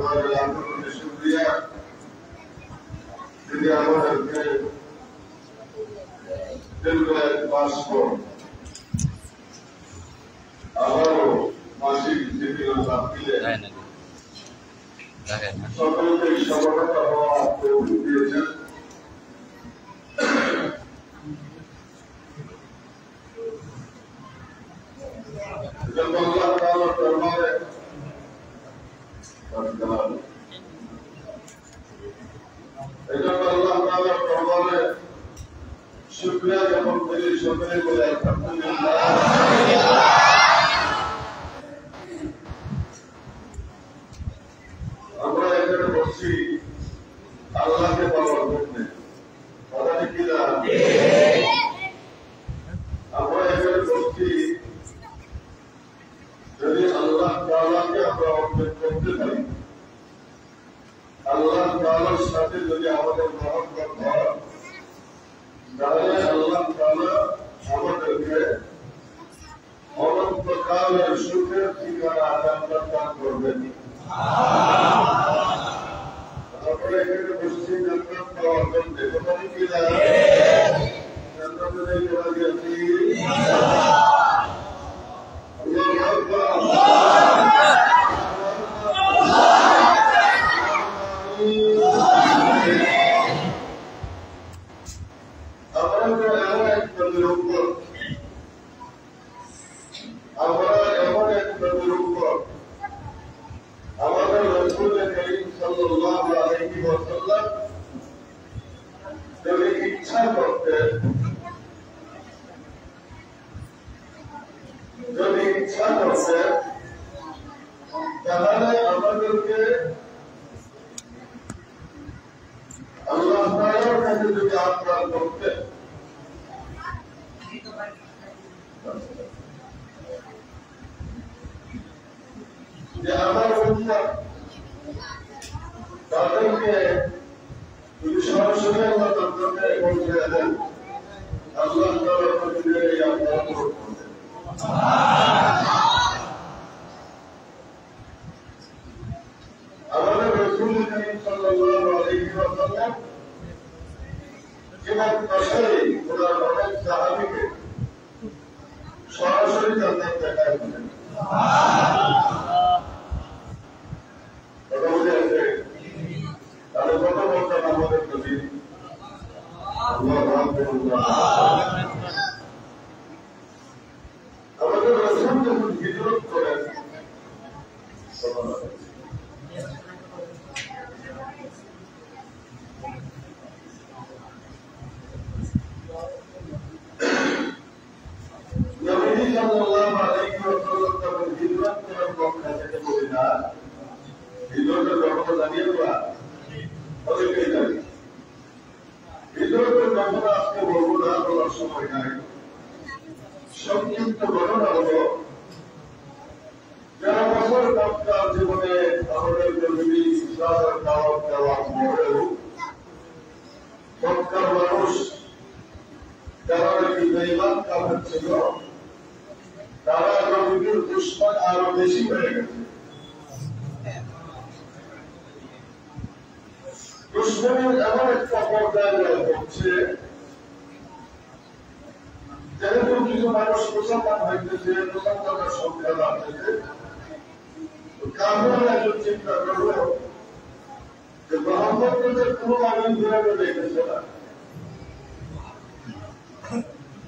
Allah যে আমাদেরকে দীর্ঘ এক মাস পর আবারও মাসিক জীবন লাভ দিলে সকলকে সফলতা হওয়া তৌফিক দিয়েছেন। আল্লাহ তাআলার দরবারে আল্লাহ তাআলার দরবারে শুকরিয়া জ্ঞাপন করি, সকলে বলে আলহামদুলিল্লাহ। আমরা এখানে বসছি আল্লাহকে পাওয়ার জন্য, কথা ঠিক কিনা? আমরা এখানে বসছি যদি আল্লাহ তাআলাকে আমরা অর্জন করতে পারি, আল্লাহ তাআলার সাথে যদি আমাদের মহব্বত হয়, তাহলে আল্লাহ তাআলা আমাদেরকে অনন্তকালের সুখের ঠিকানা জান্নাত দান করবেন। আমরা এখানে বসছি জান্নাত পাওয়ার জন্য, কথা ঠিক কিনা? জান্নাতে যাইতে রাজি আছি? আল্লাহু আকবার। আমরা এমন এক নবীর উপর আমাদের রাসূল করিম সাল্লাল্লাহু আলাইহি ওয়াসাল্লাম যদি ইচ্ছা করতেন, তাহলে আমাদেরকে আল্লাহ তাআলার কাছে যদি আহ্বান করতেন, যে আমার উম্মত তাদেরকে যদি সরাসরি আল্লাহ তাআলাকে পৌঁছে দেন, আল্লাহ তাআলার কাছে এই আহ্বান করতেন। আমাদের রাসূল করিম সাল্লাল্লাহু আলাইহি ওয়াসাল্লাম জীবন দশায় ওনার অনেক সাহাবীকে সরাসরি জান্নাত দেখায় দিলেন। কথা বুঝে আসছে? তাহলে কত বলতেন আমাদের নবী? আল্লাহু আকবার। আমাদের রাসূল যখন হিজরত করেন, নবী সাল্লাল্লাহু আলাইহি ওয়াসাল্লাম যখন হিজরত করেন মক্কা থেকে মদিনা, হিজরতের ঘটনা জানিয়ে দেওয়া অনেকেই জানি। হিজরতের ঘটনা আজকে বলবো না, বলার সময় নাই। সংক্ষিপ্ত ঘটনা হলো, যারা বছর মক্কার জীবনে আমাদের নবী ইসলামের দাওয়াত দেওয়ার পরেও মক্কার মানুষ যারা নাকি বেঈমান কাফের ছিল, তারা নবীর দুশমন আরো বেশি হয়ে গেছে। দুশমনের এমন একটা পর্যায়ে হচ্ছে, যেহেতু কিছু মানুষ মুসলমান হইতেছে, মুসলমানের সংখ্যা বাড়তেছে, কাফেররা একজন চিন্তা করলো যে মুহাম্মদের কোনো মানুষ ঘুরে দেখতেছে না,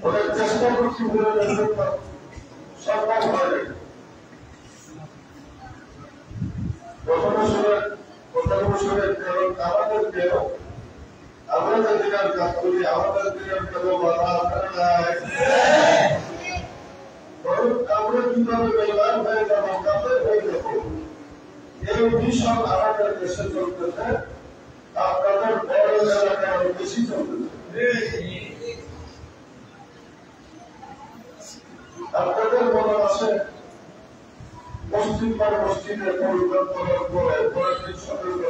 ওরা চেষ্টা করছি ঘুরে দেখতে সম্ভব হয়। আমাদেরকেও আমরা যে দিনের কাজ করি, আমাদের দিনের কেন বাধা নাই? আমরা কিভাবে বেইমান হয়ে যাবো, কাফের হয়ে যাবো, এই ভীষণ আমাদের দেশে চলতেছে। আপনাদের বড় এলাকায় আরো বেশি চলতেছে। আপনাদের মনে আছে মসজিদ বা মসজিদের পরিকল্পনার পরে পরের সতর্ক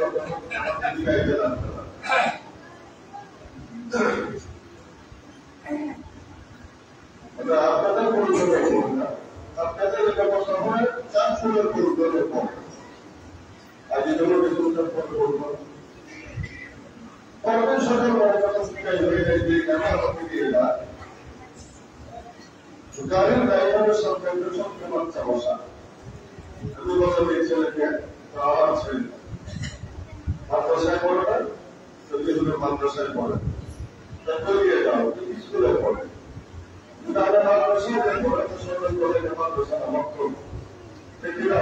আপনাদের পরিকল্পনা, আপনাদের ব্যবস্থা হয় চাঁদপুরের পরিকল্পনা পরে আজ জন্য কর্মের সাথে মহাপ্রতিকায় হয়ে যায় যে আমার হাতে দিয়ে যায় গাড়ির ড্রাইভারের সঙ্গে সঙ্গে বাচ্চা বসা 2 বছর এই ছেলেকে আবার ছেলে মাদ্রাসায় পড়ে না যদি মাদ্রাসায় পড়ে করিয়ে যাও স্কুলে পড়ে তাহলে মাদ্রাসায় পড়ে সরকার করে মাদ্রাসা মক্ত দেখিরা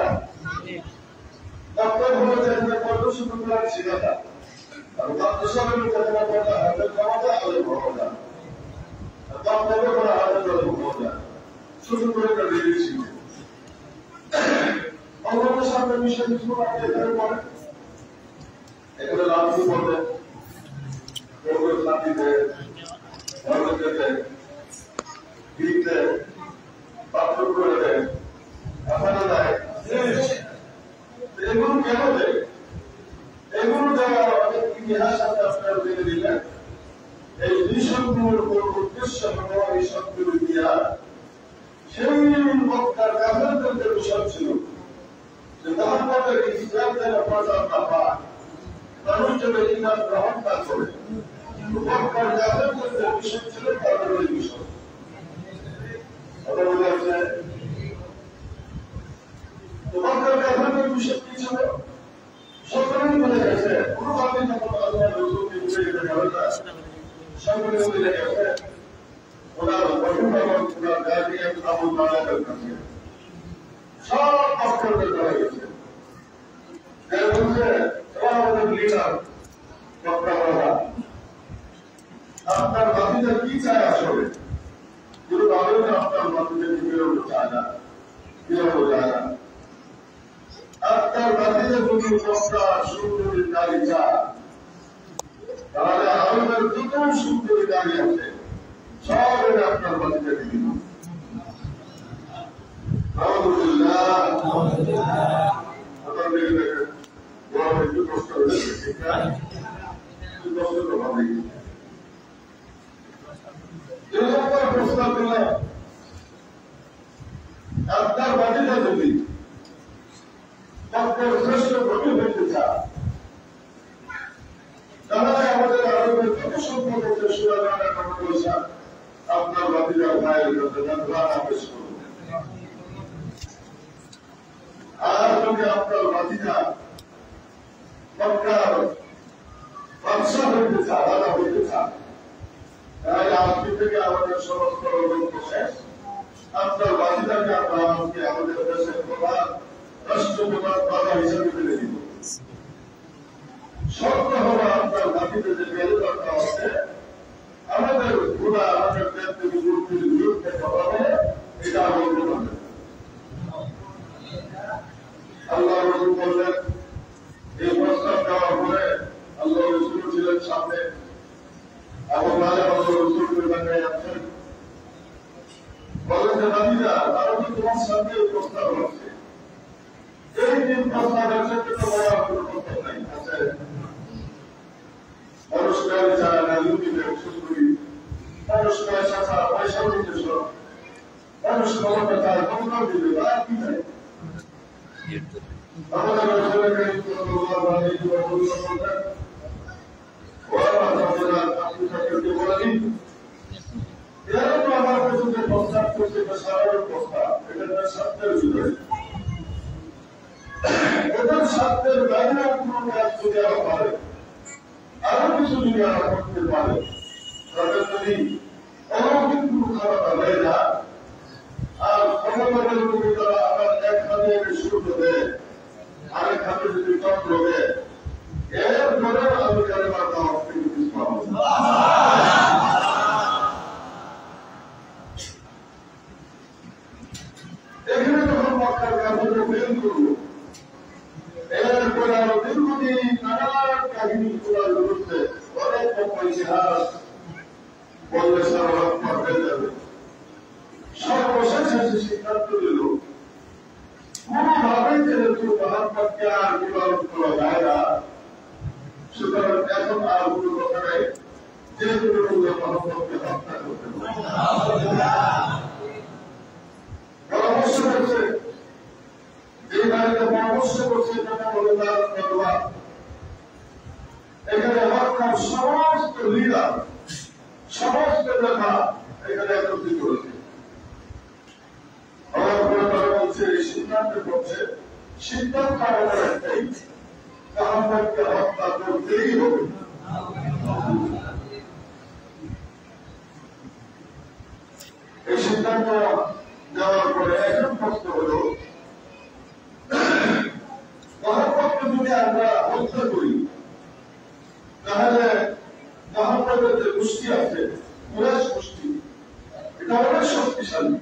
ডক্টর হলে যেখানে পড়তে শুরু করার শিখাটা আর মাদ্রাসার যেখানে পড়তে হাতে খাওয়াটা আলে ভরা ডক্টর করে হাতে ধরে ভরা শুরু করে বেরিয়ে শিখে আমাদের সামনে বিষয় কিছু আপনি এখানে পড়েন এখানে লাঠি পড়ে ওগুলো লাঠিতে ঘরতে দিতে বাথরুম করে দেয় আপনারা দেয় এগুলো কেন দেয় এগুলো দেওয়ার অনেক ইতিহাস আপনি আপনারা জেনে দিলেন এই মিশনগুলোর উদ্দেশ্য হল এই সবগুলো ইতিহাস সেই মক্কার কাফেরদের মিশন ছিল যে মোহাম্মদের ইসলাম যেন প্রচার না পায় মানুষ যেন ইসলাম গ্রহণ না করে মক্কার কাফেরদের মিশন ছিল তাদের ওই মিশন মক্কার কাফেরদের মিশন কি ছিল সকলেই বলে গেছে কোনোভাবে যখন আল্লাহ রসুলকে বুঝে যেতে পারে না সকলে বলে গেছে ওনার অভিভাবক ওনার গার্ডিয়ান আবু তালেবের কাছে সব অক্ষরদের ধরা গেছে বলছে আমাদের লিডার বক্তারা আপনার বাতিটা কি চায় আসলে কিন্তু ভাবেন না আপনার বাতিটা কি বেরোতে চায় না বেরোতে চায় না আপনার বাতিটা যদি বক্তা সুন্দরী গাড়ি চায় তাহলে আমাদের যত সুন্দরী গাড়ি আছে সব এটা আপনার বাতিটা দিন আলহামদুলিল্লাহ আপনার দেখে দেখেন বড় একটু কষ্ট হয়েছে ঠিক না একটু কষ্ট তো ভাবেই এরকম প্রস্তাব দিলে আপনার বাতিটা যদি আপনার শ্রেষ্ঠ কবি হইতে চায় তাহলে আমাদের আরবের যত সংখ্যক হচ্ছে সুরাগানা টাকা পয়সা আপনার বাতিটা ভাইয়ের কাছে আদেশ করুন আর যদি আপনার বাতিটা মক্কার বাদশা হইতে চায় রাজা হইতে চায় তাহলে আজকে থেকে আমাদের সমস্ত রোগ শেষ আপনার বাতিটাকে আমরা আজকে আমাদের দেশের প্রধান রাষ্ট্রপ্রধান রাজা হিসেবে মেনে দিব শর্ত হলো আপনার বাতিতে যে বেরোটা আছে আমাদের পুরা আমাদের দেবদেবী মূর্তির বিরুদ্ধে কথা হবে এটা বলতে পারবে আল্লাহ রসুল বললেন এই প্রস্তাব দেওয়ার পরে আল্লাহ রসুল ছিলেন সামনে এবং রাজা আল্লাহ রসুলকে দেখায় যাচ্ছেন বলেন যে বাতিরা তারা কি তোমার সামনে এই প্রস্তাব হচ্ছে এই দিন প্রস্তাবের ক্ষেত্রে তো বড় কোনো প্রস্তাব নাই আছে মানুষকে চায় না লুকিতে সুন্দরী মানুষকে সাথা পয়সা দিতে সব মানুষ ক্ষমতা চায় ক্ষমতা দিবে আর কি চাই আমাদের রসুলকে সাল্লাল্লাহু আলাইহি ওয়া সাল্লাম আপনি তাদেরকে বলেন এরকম আমার কাছে যে প্রস্তাব করছে এটা সাধারণ প্রস্তাব এটা সত্যের ভিতরে এদের সত্যের বাইরে কোনো কাজ যদি আরো পারে আরো কিছু যদি আরো করতে পারে তাদের যদি অলৌকিক কোনো ক্ষমতা হয়ে যায় আর ক্ষমতাদের যদি তারা আবার এক হাতে শুরু করে আরেক হাতে যদি চক্র দেয় এর পরে আমি কালেমার দাওয়াত থেকে কিছু পাবো এখানে যখন মক্কার কাফেররা ফেল করলো এরপরে আরো দীর্ঘদিন নানান কাহিনী করার বিরুদ্ধে অনেক ইতিহাস বললে সারা হয়ে যাবে সর্বশেষ এসে সিদ্ধান্ত নিল কোনোভাবেই যেহেতু মোহাম্মদকে আর বিবাদ করা যায় না সুতরাং এখন আর কোনো কথা নেই যেহেতু মোহাম্মদকে হত্যা করতে পরামর্শ করছে যে বাড়িতে পরামর্শ করছে তারা বলে তার এখানে হত্যা দুনিয়ার সমস্ত লিডার সমস্ত নেতা এখানে একত্রিত হয়েছে। আমার উপরে তারা বলছে এই সিদ্ধান্তের পক্ষে সিদ্ধান্ত আমাদের একটাই, তাহাদেরকে হত্যা করতেই হবে। এই সিদ্ধান্ত নেওয়ার পরে এখন প্রশ্ন হল, মহাপত্র যদি আমরা হত্যা করি তাহলে মহাপদের যে গোষ্ঠী আছে কুরাইশ গোষ্ঠী, এটা অনেক শক্তিশালী।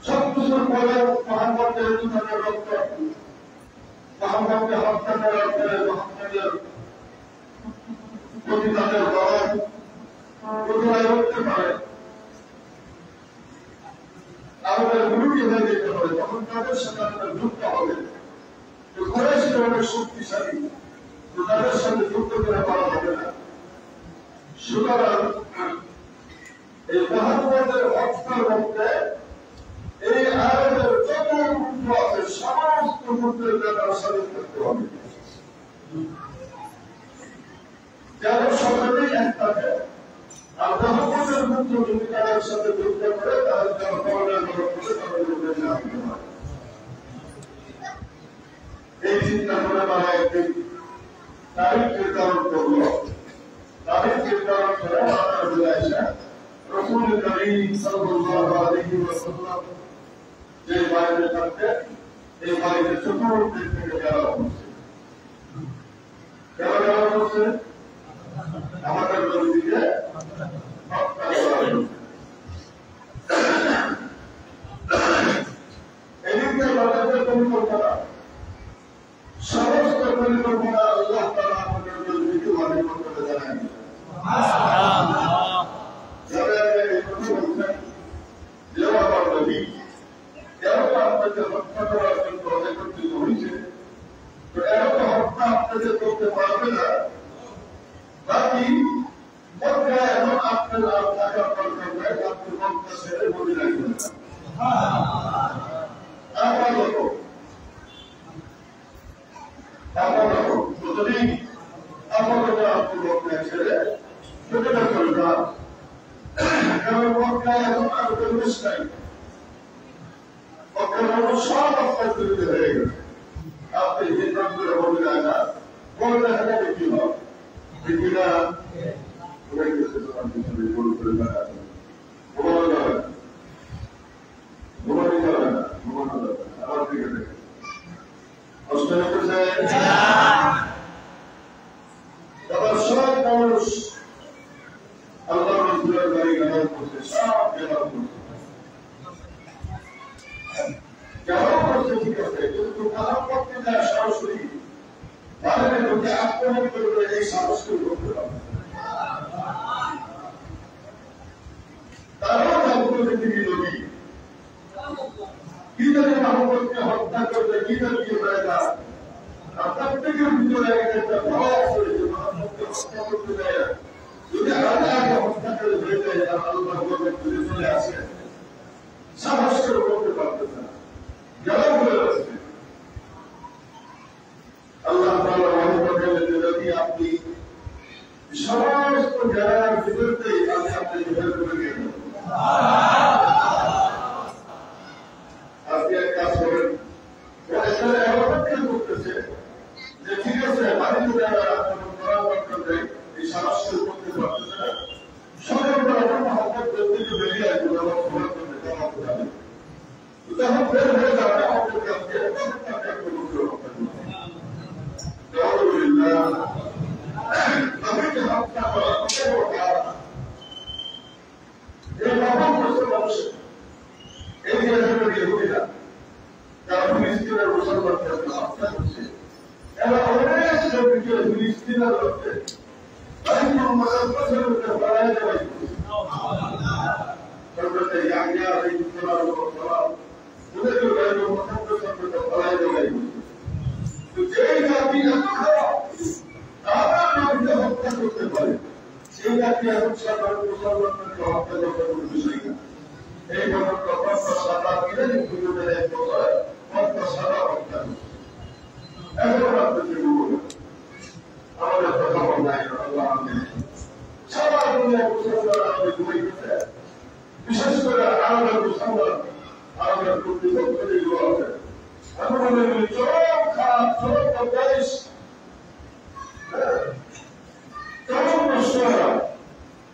সব কিছুর পরে মহাপদ যেহেতু তাদের রক্ত, মহাপদকে হত্যা করার পরে মহাপদের প্রতি তাদের দরদ প্রতিবাদ করতে পারে, আমাদের গুরুকে হয়ে যেতে হবে, তখন তাদের সাথে আমাদের যুক্ত হবে। কুরাইশরা অনেক শক্তিশালী, তাদের সাথে যুক্ত করে পাওয়া হবে না। সুতরাং এই মহাপদের হত্যার মধ্যে এই আরবের যত মূল্য আছে সমস্ত মূল্যের ব্যাপারে স্বাধীন করতে হবে, যেন সকলেই এক থাকে। আর মহাপদের মূল্য যদি তাদের সাথে যুক্ত করে তাহলে জনগণের করে তাদের না হতে পারে। এই চিন্তা করে তারা একদিন তারিখ নির্ধারণ করল। তারিখ নির্ধারণ করে রাসূল কারীম সাল্লাল্লাহু আলাইহি ওয়াসাল্লাম যে বাড়িতে থাকতেন, এই বাড়িতে চতুর্দিক থেকে ঘেরাও করছে। কেন ঘেরাও করছে? আমাদের নবীকে হত্যা করা হয়েছে। এদিকে তাদের পরিকল্পনা, সমস্ত পরিকল্পনা আল্লাহ তাআলা আমাদের নবীকে ওয়াদা করে জানান। আপনাদের হত্যা করার জন্য একত্রিত হয়েছে, তো এরকম হত্যা আপনাদের করতে পারবে না। বাকি এখন আপনার আর থাকার দরকার নাই, আপনি মনটা ছেড়ে বলে রাখবেন না। যদি আপাতত আপনি মনটা ছেড়ে চলে যাবেন না, কারণ মনটা এখন আর পরিবেশ নাই, সব আপনার তৈরি হয়ে গেছে। আপনি হিসাব করে বলে যায় না, বললে হেঁটে কি হবে কিনা হয়ে গেছে। তোমার পিছনে গরু করে বেড়াচ্ছে, ঘুমানো যাবে না, ঘুমানো যাবে না, ঘুমানো যাবে না। আমার দিকে দেখে কষ্ট হচ্ছে। আবার সব মানুষ আল্লাহ রসুলের গাড়ি ঘেরাও করছে, সব ঘেরাও করছে। ঘেরাও করছে ঠিক আছে, কিন্তু কারণ করতে যায় সরাসরি বাইরে ঢুকে আক্রমণ করবে, এই সাহস কেউ করতে পারবে। তারাও জানতো যে তিনি নবী, কি জানি মহম্মদকে হত্যা করবে, কি জানি কি হয়ে যায়। আর প্রত্যেকের ভিতরে একটা ভয় আছে যে মহম্মদকে হত্যা করতে যায়, যদি আগে আগে হত্যা করে হয়ে যায় আর আল্লাহ ফিরে চলে আসে, সাহস কেউ করতে পারবে না, গেলাম হয়ে আসবে। আল্লাহ তাআলা ওয়াদা করেন যে যদি আপনি সমস্ত জ্ঞানের ভিতরতে আমি আপনাকে বের করে দিয়ে দেব। আপনি এক কাজ করেন, অপেক্ষা করতেছে যে ঠিক আছে বাড়িতে যারা পরামর্শ দেয় এই সাহস করতে পারতেছে না, সকল মহব্বত থেকে বেরিয়ে আসবে, তখন বের হয়ে যাবে আমাদের কাছে আমাদের খবর নাই আল্লাহ সারা দুনিয়া মুসলমান আমাদের ঘুমাইতেছে বিশেষ করে আরবের মুসলমান আরবের কর্তৃপক্ষ যেগুলো আছে আমি মনে করি চরম খারাপ চরম বদমাইশ চরম নষ্টরা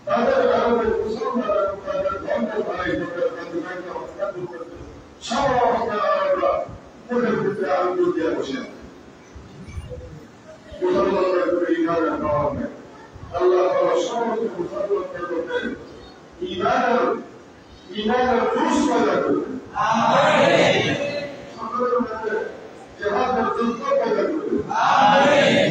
তাদের আরবের মুসলমান এবং তাদের ধর্ম ভাই তাদের হত্যা করতে সারা আরবরা মনের ভিতরে আরম্ভ দিয়ে বসে মুসলমানরা করে ইমানের পাওয়া নেই আল্লাহ তাআলা সমস্ত মুসলমানদের মধ্যে ইমানের জোশ পয়দা করবেন আমিন সকলের মধ্যে জিহাদের যুদ্ধ পয়দা করবেন আমিন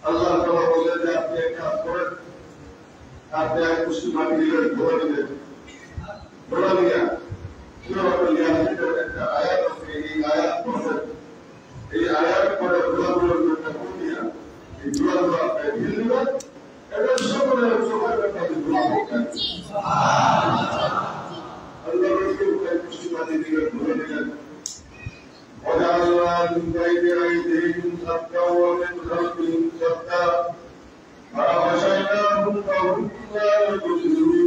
আল্লাহ তাআলা বলেন যে আপনি এক কাজ করেন আপনি এক মুষ্টি মাটি দিলেন ধরে দিলেন ধরা দিয়া একটা আয়াত আছে এই আয়াত পড়বেন এই আয়াত পরে ধুলাগুলোর জন্য দিয়া এই ধুলাগুলো আপনি ঢেলে দিবেন এটা সকলের চোখের ব্যাপারে ধুলা হোক আল্লাহ রসুল এক মুষ্টি মাটি দিলেন ধরে দিলেন وجعلنا من بين أيديهم سدا ومن خلفهم سدا فأغشيناهم فهم لا يبصرون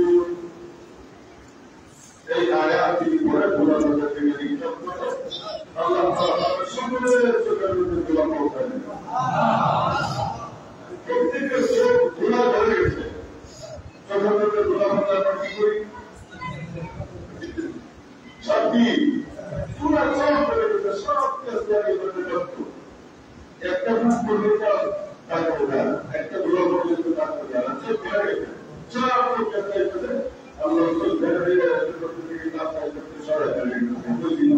এই আয়াতটি পড়ে ধুলাগুলো থেকে নিক্ষেপ করে আল্লাহ তাআলা সকলের চোখের মধ্যে ধুলা পৌঁছায় প্রত্যেকের চোখ ধুলা ধরে গেছে চোখের মধ্যে ধুলা পৌঁছায় আমরা কি করি সাথী পুরা চোখ ধরে গেছে সব একটা বুক পর্যন্ত থাকবে না একটা ধুলা পর্যন্ত থাকবে না চোখ ধরে গেছে সব চোখ গেছে Allah will benefit us to the outside of the soil.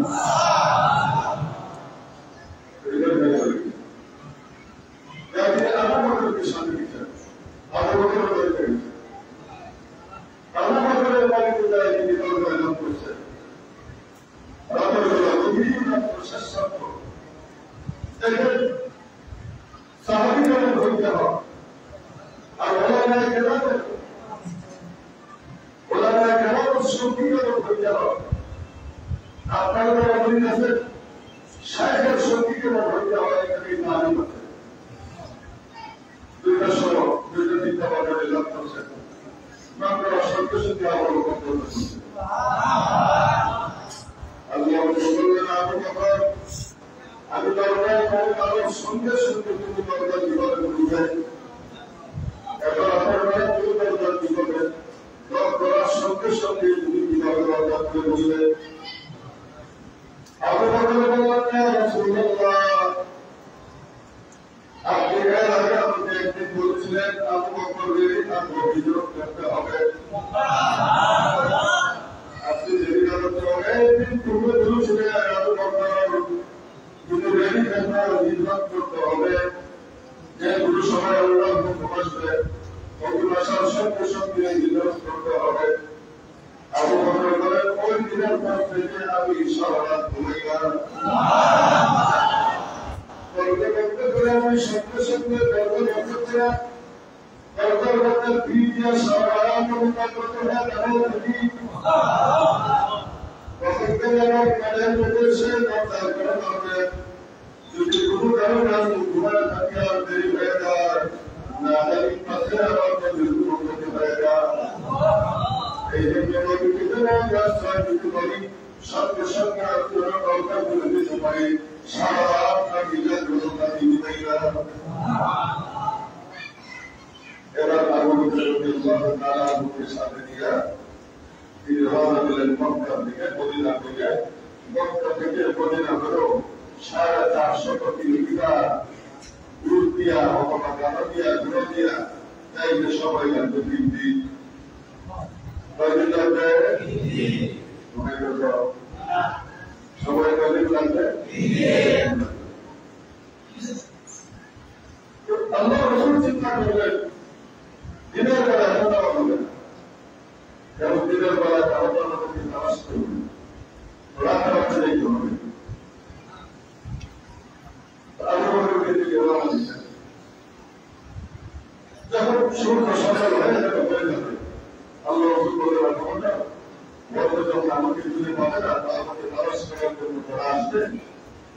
আমাকে পাবে না, আমাকে নামাজ করার জন্য তারা আসবে,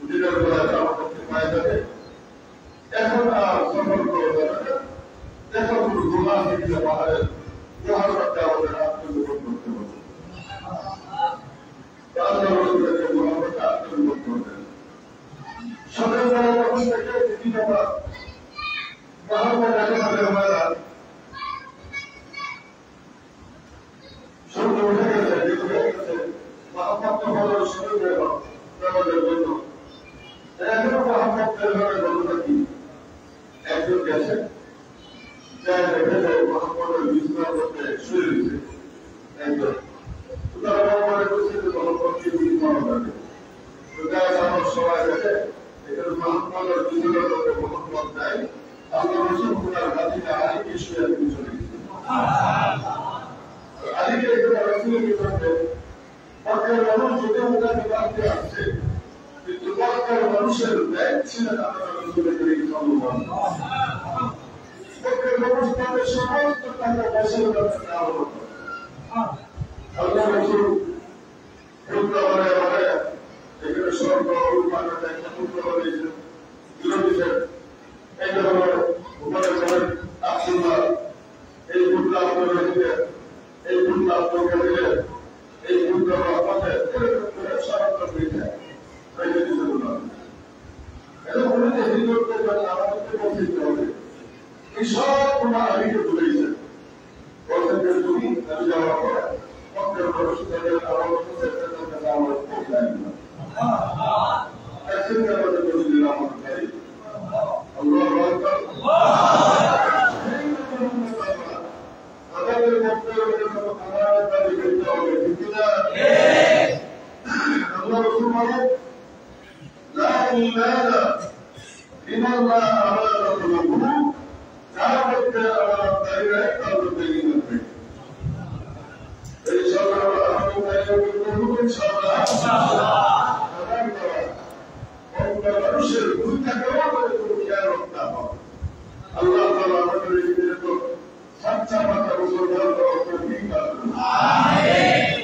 দিনের বেলায় আমাদেরকে পায়ে যাবে। এখন আর সফল করা যাবে না, এখন গুহা থেকে পাহাড়ের গুহার মধ্যে আমাদের আত্মগোপন করতে হবে। আল্লাহ রসুলকে গুহার মধ্যে আত্মগোপন করবেন। সকালবেলা তখন থেকে বিভিন্ন পাহাড় দেখা যাবে আমরা সূর্য উঠে গেছে, দিন হয়ে গেছে, মহাপ্রাপ্ত হল শরীরের নামাজের জন্য। এখনো মহাপ্রাপ্তের ঘরে ঘটনা কি? একজন গেছে, যাই দেখে যায় মহাপ্রভের বিশ্রাম করতে শুয়ে দিচ্ছে একজন। তারা মনে করছে যে মহাপ্রভকে বিশ্রাম থাকে। তো গায়ে আমার সবাই দেখে এখানে মহাপ্রভের বিশ্রাম করতে মহাপ্রভ দেয়। আল্লাহ রসুল ওনার হাতিকে আলীকে শুয়ে আপনি চলে গেছেন। আলীকে এখানে রসুলের বিরুদ্ধে মক্কার মানুষ যদি ওনাকে বাঁধতে আসছে, কিন্তু মক্কার মানুষের ব্যাগ ছিলেন আল্লাহ রসুলের সাল্লাল্লাহু মক্কার মানুষ তাদের সমস্ত টাকা পয়সার ব্যাপারে নেওয়া হতো। আল্লাহ রসুল এখানে সব বিরোধীদের এই ধরনের উপরে করেন আব্দুল্লাহ, এই পুত্র আপনার রেখে এই পুত্র আপনাকে দিলে এই পুত্র আপনাদের সরাত্ম হয়ে যায়। এটা বলে যে হিন্দুদের জন্য আমাদেরকে বলতে হবে এই সব তোমার আলীকে বলেছেন। বলছেন যে তুমি আমি যাওয়ার পরে মক্কার মানুষ তাদের আমার আমার পৌঁছায় না। একদিন আমাদের বলছিলেন আমার ভাই আল্লাহ আমাদের মক্কার আমার দাবি করতে হবে, কিন্তু না আল্লাহ রসুল মানে لا إيمان لمن لا أمانة له كانت أمانة أو بينة إن شاء الله أمانة يوم إن شاء الله মানুষের ভুল থাকলেও আমাদের কোনো খেয়াল রাখতে হবে। আল্লাহ তাআলা আমাদের এই তো সচ্চা মাথা মুসলমান তৌফিক দান করুন। আমিন।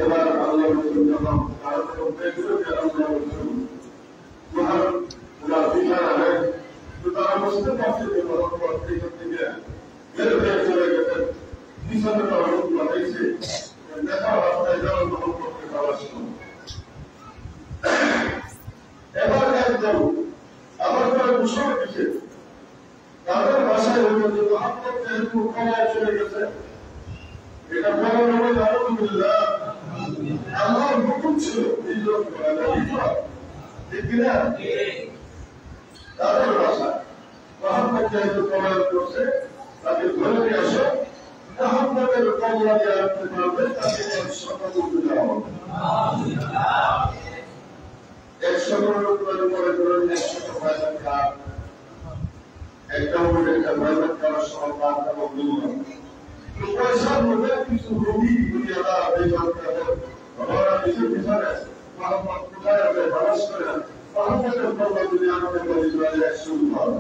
এবার আল্লাহ রসুল যখন ভারতের পেট্রোলকে আল্লাহ রসুল মহান ওনার বিছানা হয়, তো তারা বুঝতে পারছে যে মোহাম্মদ এখান থেকে বের হয়ে চলে গেছেন। বিছানাটা অনেক লাগাইছে, দেখা রাস্তায় যাওয়ার মোহাম্মদকে খাওয়ার সময় এবার একদম আমার তারা ঘোষণা দিচ্ছে তাদের ভাষায় হলো যে মোহাম্মদ যেহেতু ক্ষমায় চলে গেছে, এটা বলার হবে আলহামদুলিল্লাহ আল্লাহর হুকুম ছিল হিজরত করা, ঠিক কিনা? তাদের ভাষা মোহাম্মদ যেহেতু ক্ষমায় করছে তাকে ধরে নিয়ে আসো, মোহাম্মদের কমলা দিয়ে আনতে পারবে, তাকে সকাল উঠে যাওয়া হবে। 100 লোকের উপরে ধরুন 100 পয়সা খান, একটা উপরে একটা পয়সা খাওয়ার সময় পান এবং দুর্গম পয়সার মধ্যে কিছু রোগী দুনিয়াদার আমরা নিজের পিছনে মোহাম্মদ কোথায় আছে বাস করে মোহাম্মদের পর্ব যদি আমাদের ইসরায়েলে শুরু হয়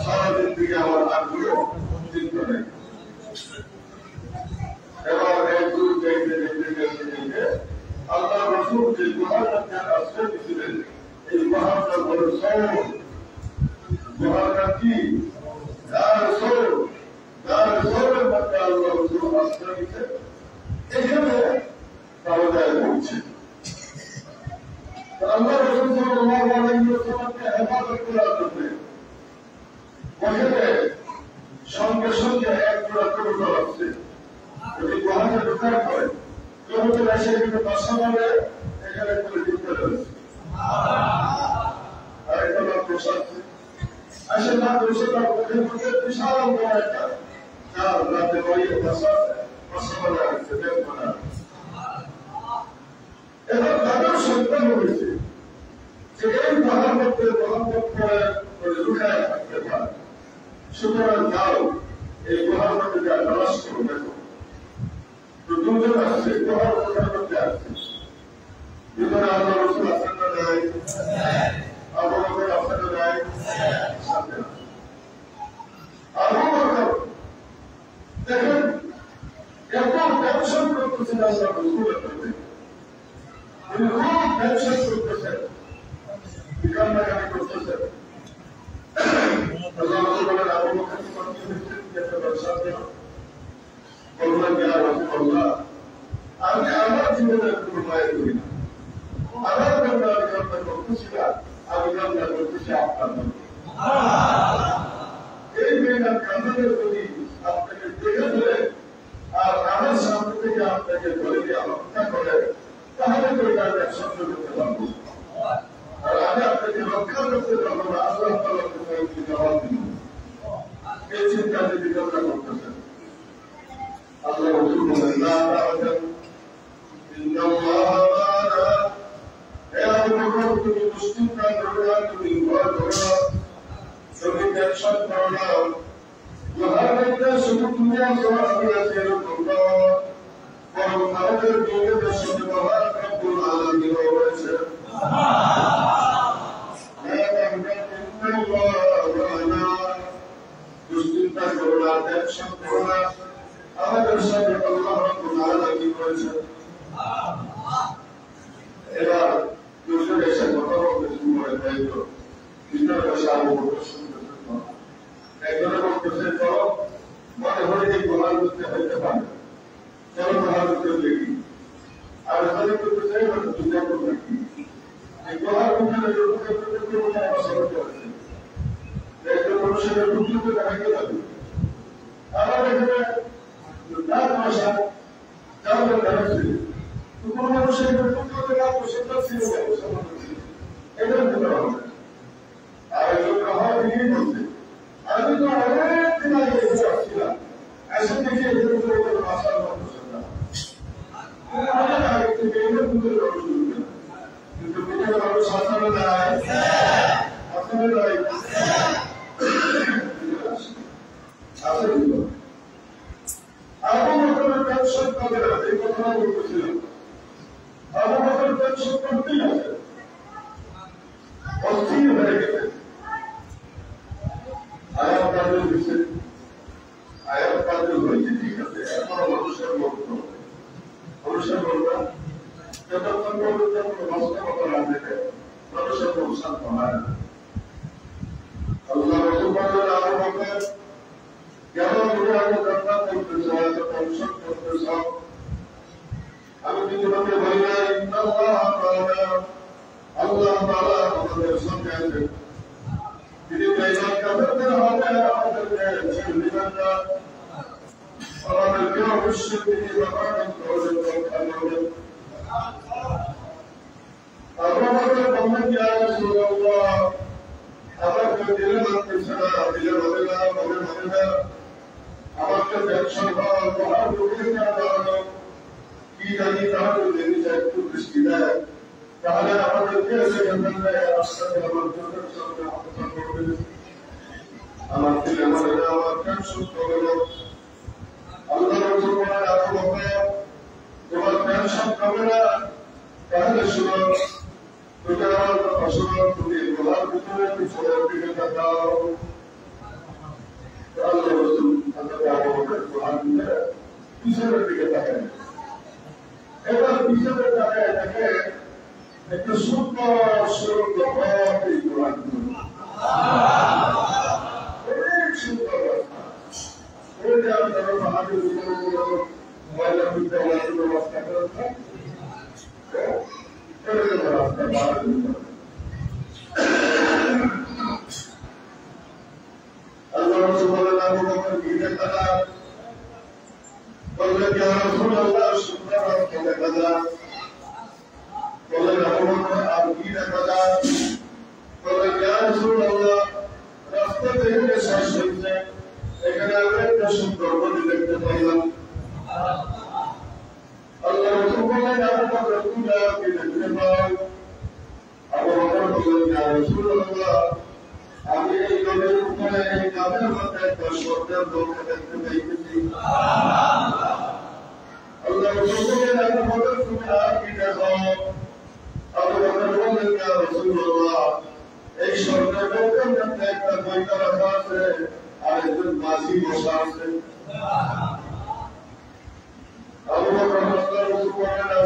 সারাদিন থেকে আমার আগ্রহ চিন্তা নেই। এবার একদূর দেখতে দেখতে দেখতে দেখতে আল্লাহ রসুল যে গুহারকে আশ্রয় দিয়েছিলেন, এই গুহারটা হল সৌর। গুহারটা কি? সৌরের মধ্যে আল্লাহ রসুল আশ্রয় দিতে এখানে পাওয়া যায় বলছে। আল্লাহ রসুল সাল্লাল্লাহু আলাইহি ওয়াসাল্লামকে হেফাজত করার জন্য ওখানে সঙ্গে সঙ্গে এক জোড়া কবুতর আছে। যদি গুহাতে ঢোকার পরে কবুতর এসে কিন্তু বাসা মারে এখানে করে ঢুকতে রয়েছে। আর একটা লোক বসাচ্ছে আসে না বসে তার মুখের মধ্যে বিশাল বড় একটা চার রাতে বাড়িয়ে বাসা মারা আছে দেখবো না। এবার তাদের সন্তান হয়েছে যে এই পাহাড় মধ্যে মোহাম্মদ করে লুকায় থাকতে পারে, সুতরাং যাও এই পাহাড় মধ্যে যা তালাশ করো দেখো। তো দুজন আসছে পাহাড় মধ্যে আসছে, ভিতরে আল্লাহ রসুল আসেন না যায়, আবু বকর আসেন না যায়, সাথে আবু বকর দেখেন এত টেনশন করতেছে আল্লাহ রসুলের প্রতি তিনি খুব টেনশন করতেছেন, বিকান্নাকানি করতেছেন। আল্লাহ রসুল বলেন, আবু বকর একটা ব্যবসা বললেন, ইয়া রাসূলুল্লাহ, আমি আমার জীবনের কোনো মায়ের করি না, আমার জন্য আমি কামনা করতেছি না, আমি কামনা করতেছি আপনার জন্য। এই মেয়েটার কান্নাদের যদি আপনাকে দেখে ফেলে আর আমার সামনে থেকে আপনাকে ধরে দিয়ে হত্যা করে, তাহলে তো এটা আমি সহ্য করতে পারবো, আর আমি আপনাকে রক্ষা করতে পারবো না। আল্লাহ তাআলা আপনাকে জবাব দিব। এই চিন্তা যদি কামনা করতেছেন, আল্লাহ রাসূল বলেন, লা তা'জাল ইন্নাল্লাহা মা'ানা। হে আবু বকর, তুমি মুশরিকরা করো, তুমি ভয় করো, তুমি টেনশন করো না। লোহার মধ্যে শুধু তুমি আসো, আমি আছি এরকম না, বরং আমাদের বিবেকের সাথে মহান রব্বুল আলামিন রয়েছে। দুশ্চিন্তা করো না, টেনশন করো না, আমাদের সাথে আল্লাহ রব্বুল আলামিন রয়েছে। এবার দুজন এসে কথা বলতে শুরু করে দেয়, তো দুজনের কাছে আবু বকর শুনতেছেন না। একজনে বলতেছে, চলো মনে হয় এই গোলার মধ্যে হইতে পারে, চলো গোলার মধ্যে দেখি। আর এখানে করতেছে দুজন দেখি এই গোলার মধ্যে একজন মানুষের ঢুকতে দেখাইতে পারবে। আমার এখানে রাত বসা যাওয়ার দেখাচ্ছে, কোন মানুষের ঢুকতে রাত বসে ছিল, এটার ভিতরে হবে। আর একজন কাহার দিকেই বলছে, আমি তো অনেক দিন আগে এসে আসছিলাম, এসে দেখি এদের উপরে কোনো ভাষার মানুষের না, অনেক আগে থেকে এদের ভিতরে মানুষ ঢুকবে, কিন্তু ভিতরে মানুষ আসলে নাই, আসলে নাই, আসে ভিতরে। আবু বকরের টেনশন কবে না, এই কথাটা বলতেছিলাম। আবু বকর টেনশন করতেই আছে, অস্থির হয়ে গেছে। আয়াত নাযিল হয়েছে, আয়াত নাযিল হয়েছে, ঠিক আছে, এখনো মানুষের বলতে হবে, মানুষের বলতে যতক্ষণ পর্যন্ত কোনো বাস্তবতা না দেখে মানুষের কোনো শান্ত হয় না। আল্লাহ রাসূল বলেন, আবু বকর কেন তুমি আমি কান্না করতেছ, এত টেনশন করতেছ? আমি কি তোমাকে বলি না, ইন্নাল্লাহা তাআলা, আল্লাহ তাআলা আমাদের সঙ্গে আছেন, তিনি বেঈমান কাফেরদের হাতে আমাদেরকে ছেড়ে দিবেন না, আমাদেরকে অবশ্যই তিনি বাঁচাবেন, রক্ষা করবেন। আবু বকর বললেন, ইয়া রাসূলুল্লাহ, আমাকে দিলে মানতেছে না, দিলে বলে না, বলে না, আমাকে টেনশন হয়, তোমার রোগীর কারণ কি জানি, তাহলে যদি একটু দৃষ্টি দেয়, তাহলে আমাদেরকে সেখানে রাস্তাতে আমার চোখের সামনে অবস্থান করবে, আমার দিলে বলে না, আমার টেনশন করবে। আল্লাহ রাসূল বলেন, আবু বকর তোমার টেনশন করবে না, তাহলে শুনো, তুমি আমার কথা শোনো, তুমি গোলার ভিতরে পিছনের দিকে তাকাও। আল্লাহ রাসূল আবু বকর গোলার ভিতরে পিছনের দিকে তাকায়। এবার পিছনে তাকায় দেখে একটা সুন্দর সুন্দর ঘর, এই গোলার ভিতরে অনেক সুন্দর রাস্তা, ওই যে আপনারা বাহাদুর ময়লা বিদ্যালয় ব্যবস্থা করেছেন, রাস্তা বাহাদুর। আল্লাহ রাসূল বলেন, আবু বকর গিয়ে তারা বললেন, ইয়া রাসূলুল্লাহ, সুন্দর রাস্তা দেখা যায়। বললেন, আবু বকর আর কি দেখা যায়? বললেন, ইয়া রাসূলুল্লাহ, রাস্তা দেখে শেষ হয়েছে, এখানে আমি একটা সুন্দর নদী দেখতে পাইলাম। আল্লাহ রাসূল বললেন, আবু বকর তুমি কি দেখতে পাও? আবু বকর বললেন, ইয়া রাসূলুল্লাহ, আমি এই নদীর উপরে এই গ্রামের মধ্যে একটা স্বর্গের লোককে দেখতে পাইতেছি। আল্লাহ রাসূল বললেন, আবু বকর তুমি আর কি দেখো? আবু বকর বললেন, ইয়া রাসূলুল্লাহ, এই স্বর্গের লোকের মধ্যে একটা বইটা রাখা আছে, আর একজন মাঝি বসা আছে। আবু বকর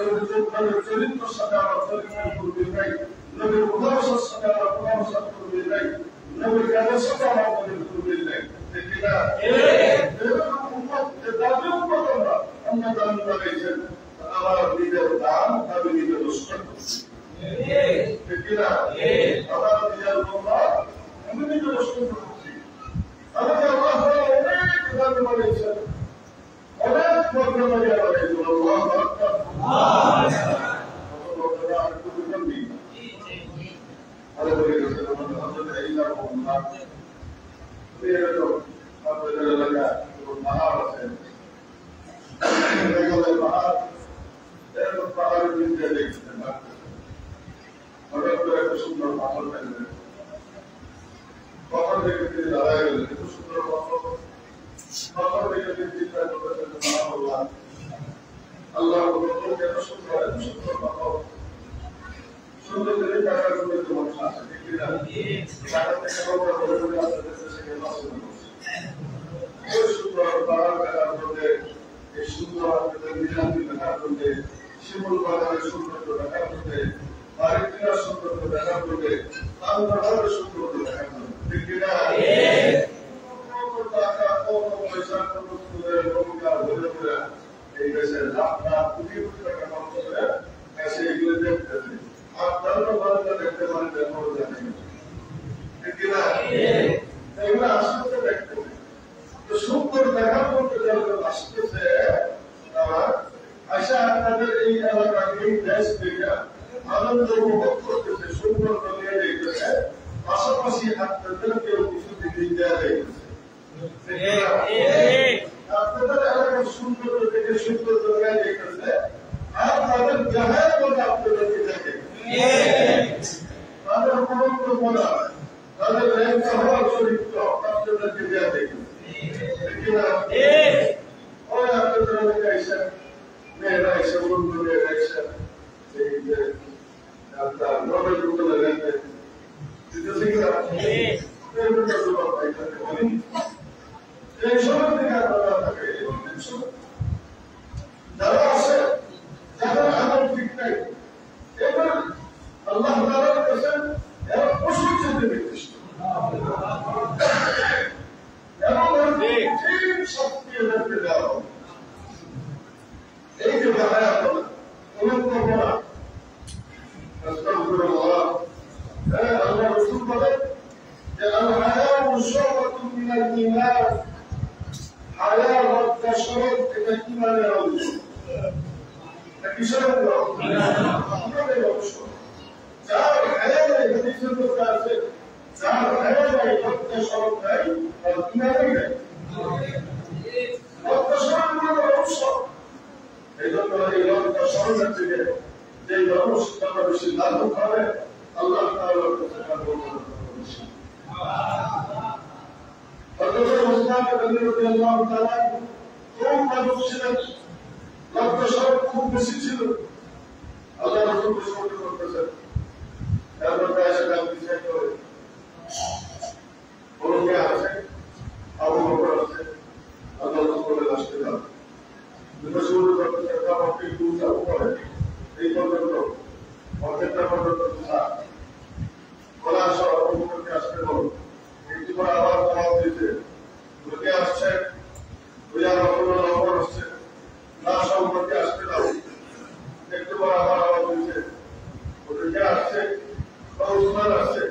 চরিত্র সাথে আমার চরিত্রের পূর্বে নাই, নবীর মুখোশের সাথে আমার মুখোশের পূর্বে নাই, নবীর কাজের সাথে আমার কাজের পূর্বে নাই। ঠিক না? আমরা দান করেছেন, আমার নিজের দান আমি নিজে নষ্ট করছি। ঠিক না? আমার নিজের বন্ধা আমি নিজে নষ্ট করছি। আমাকে আল্লাহ অনেক দান করেছেন, অনেক প্রজ্ঞা করেছেন। আল্লাহু আকবার। আরে বলে গেছেন আমাদের এইলা বন্ধা আপনাদের এলাকা পাহাড় আছে, পাহাড়ের দিকে দেখছেন হঠাৎ করে একটা সুন্দর পাথর ফেললেন, পাথর দেখে তিনি দাঁড়ায় গেলেন, এত সুন্দর পাথর, পাথর দেখে তিনি চিন্তা করতেছেন আল্লাহ এত সুন্দর পাথর, সুন্দর করে টাকা করতে মানুষ আছে। ঠিক না? টাকা থেকে সুন্দর পাহাড় দেখার মধ্যে, এই সুন্দর নিরাপদ দেখার মধ্যে, শিমুল বাগানের সৌন্দর্য দেখার মধ্যে, বাড়ির টিলার সৌন্দর্য দেখার মধ্যে, তালবাহারের সৌন্দর্য দেখার মধ্যে। ঠিক না? টাকা কত পয়সা কত ভূমিকা ধরে ধরে এই দেশের লাখ লাখ কোটি কোটি টাকা খরচ করে এসে এগুলো দেখতেছে। আর তারা ভালো দেখতে পারেন ব্যবহার জানেন। ঠিক না? এগুলো আসলে দেখতে সুন্দর দেখার মধ্যে যারা আসতেছে তারা আশা আপনাদের এই এলাকা এই দেশ থেকে আনন্দ উপভোগ করতেছে, সুন্দর করিয়ে দেখতেছে, পাশাপাশি আপনাদেরকেও কিছু দিকে দেওয়া দেখতেছে। আপনাদের এলাকার সুন্দর থেকে সুন্দর করিয়ে দেখতেছে, আর তাদের দেহের মধ্যে আপনাদেরকে দেখে, তাদের উপলব্ধ করা, তাদের লেখা হওয়ার চরিত্র আপনাদেরকে দেওয়া দেখতেছে। মেয়েরা এসে বন্ধু মেয়েরা এসে এই যে আপনার নবেল দোকানে রেখে এই সময় থেকে আপনারা থাকে যারা আছে যাদের আমার ঠিক নাই, এবার আল্লাহ তাআলা বলেছেন এরা পশুর চেয়ে নির্দিষ্ট এবং শক্তি এদেরকে দেওয়া হবে। এই যে বেলায় অনুপ্রবণা আল্লাহ রাসূল বলেন যে আল-হায়াউ শু'বাতুন মিনাল ঈমান, হায়া লজ্জা শরম এটা ঈমানের অংশ। এটা কিসের অংশ? ঈমানের অংশ। যার হায়া নাই, হাদিসের মধ্যে আছে, যার হায়া নাই, লজ্জা শরম নাই, তার ঈমানই নাই। লজ্জা শরম ঈমানের অংশ। এই জন্য এই লজ্জা শরমের থেকে যে মানুষ তারা বেশি লাভবান হবে, আল্লাহ তাআলার কাছে তার বরকত বেশি। হযরত ওসমান রাদিয়াল্লাহু তাআলা খুব মানুষ ছিলেন, লজ্জা শরম খুব বেশি ছিল। আল্লাহ রাসূল বেশি করতেছেন, তারপর এসে কাজ বিচার করে বলকে আছে, আবু বকর আছে, আল্লাহ রাসূলের আসতে দাও শুরু করতেছে, কাপড়টি দুটা উপরে এই পর্যন্ত অর্ধেকটা পর্যন্ত খোলা সব অবমুখে আসতে বলো। একটু করে আবার জবাব দিতে লোকে আসছে, ওই আবার কোনো নম্বর আসছে না, সম্পর্কে আসতে দাও। একটু করে আবার আওয়াজ দিচ্ছে, ওদেরকে আসছে বা উসমান আসছে,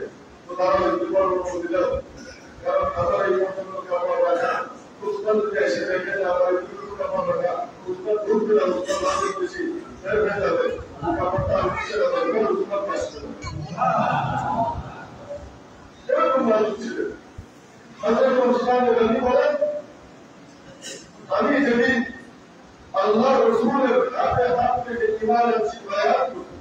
তো তারা একটু বড় দিল, কারণ আমার এই পর্যন্ত কাপড় রাখা উসমান যদি এসে দেখে আমার একটু কাপড় রাখা, উসমান ভুল দিলাম, উসমান বাকি বেশি হয়ে যাবে, কাপড়টা উঠছে যাবে, উসমান আসছে এরকম মানুষ ছিলেন। হযরত ওসমান গনি বলেন, আমি যদি আল্লাহ রাসূলের হাতে হাত থেকে ঈমান আনছি, বায়াত করছি,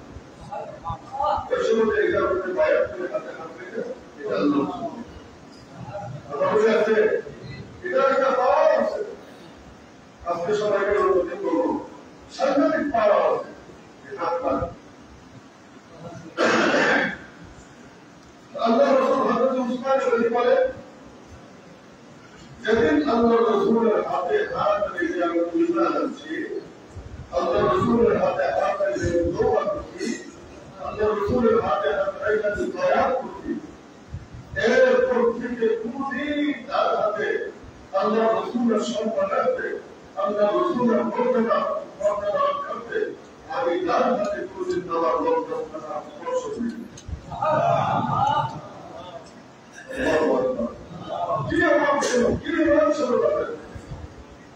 এই সময় এক্সাম করতে বায়াত করে হাতে হাত থেকে এটা আল্লাহ রাসূল বুঝে আছে, এটা একটা পাওয়ার আছে। আজকে সবাইকে অনুমতি করবো, সাংঘাতিক পাওয়ার আছে এটা আপনার। আল্লাহ রাসূল হযরত ওসমান গনি বলেন, যেদিন আল্লাহ রাসূলের হাতে হাত রেখে আমি ঈমান আনছি, আল্লাহ রাসূলের হাতে হাত রসুলের মর্যাদা রক্ষার্থে আমি যার হাতে কোনদিন দেওয়ার লক্ষ্য স্পর্শ করি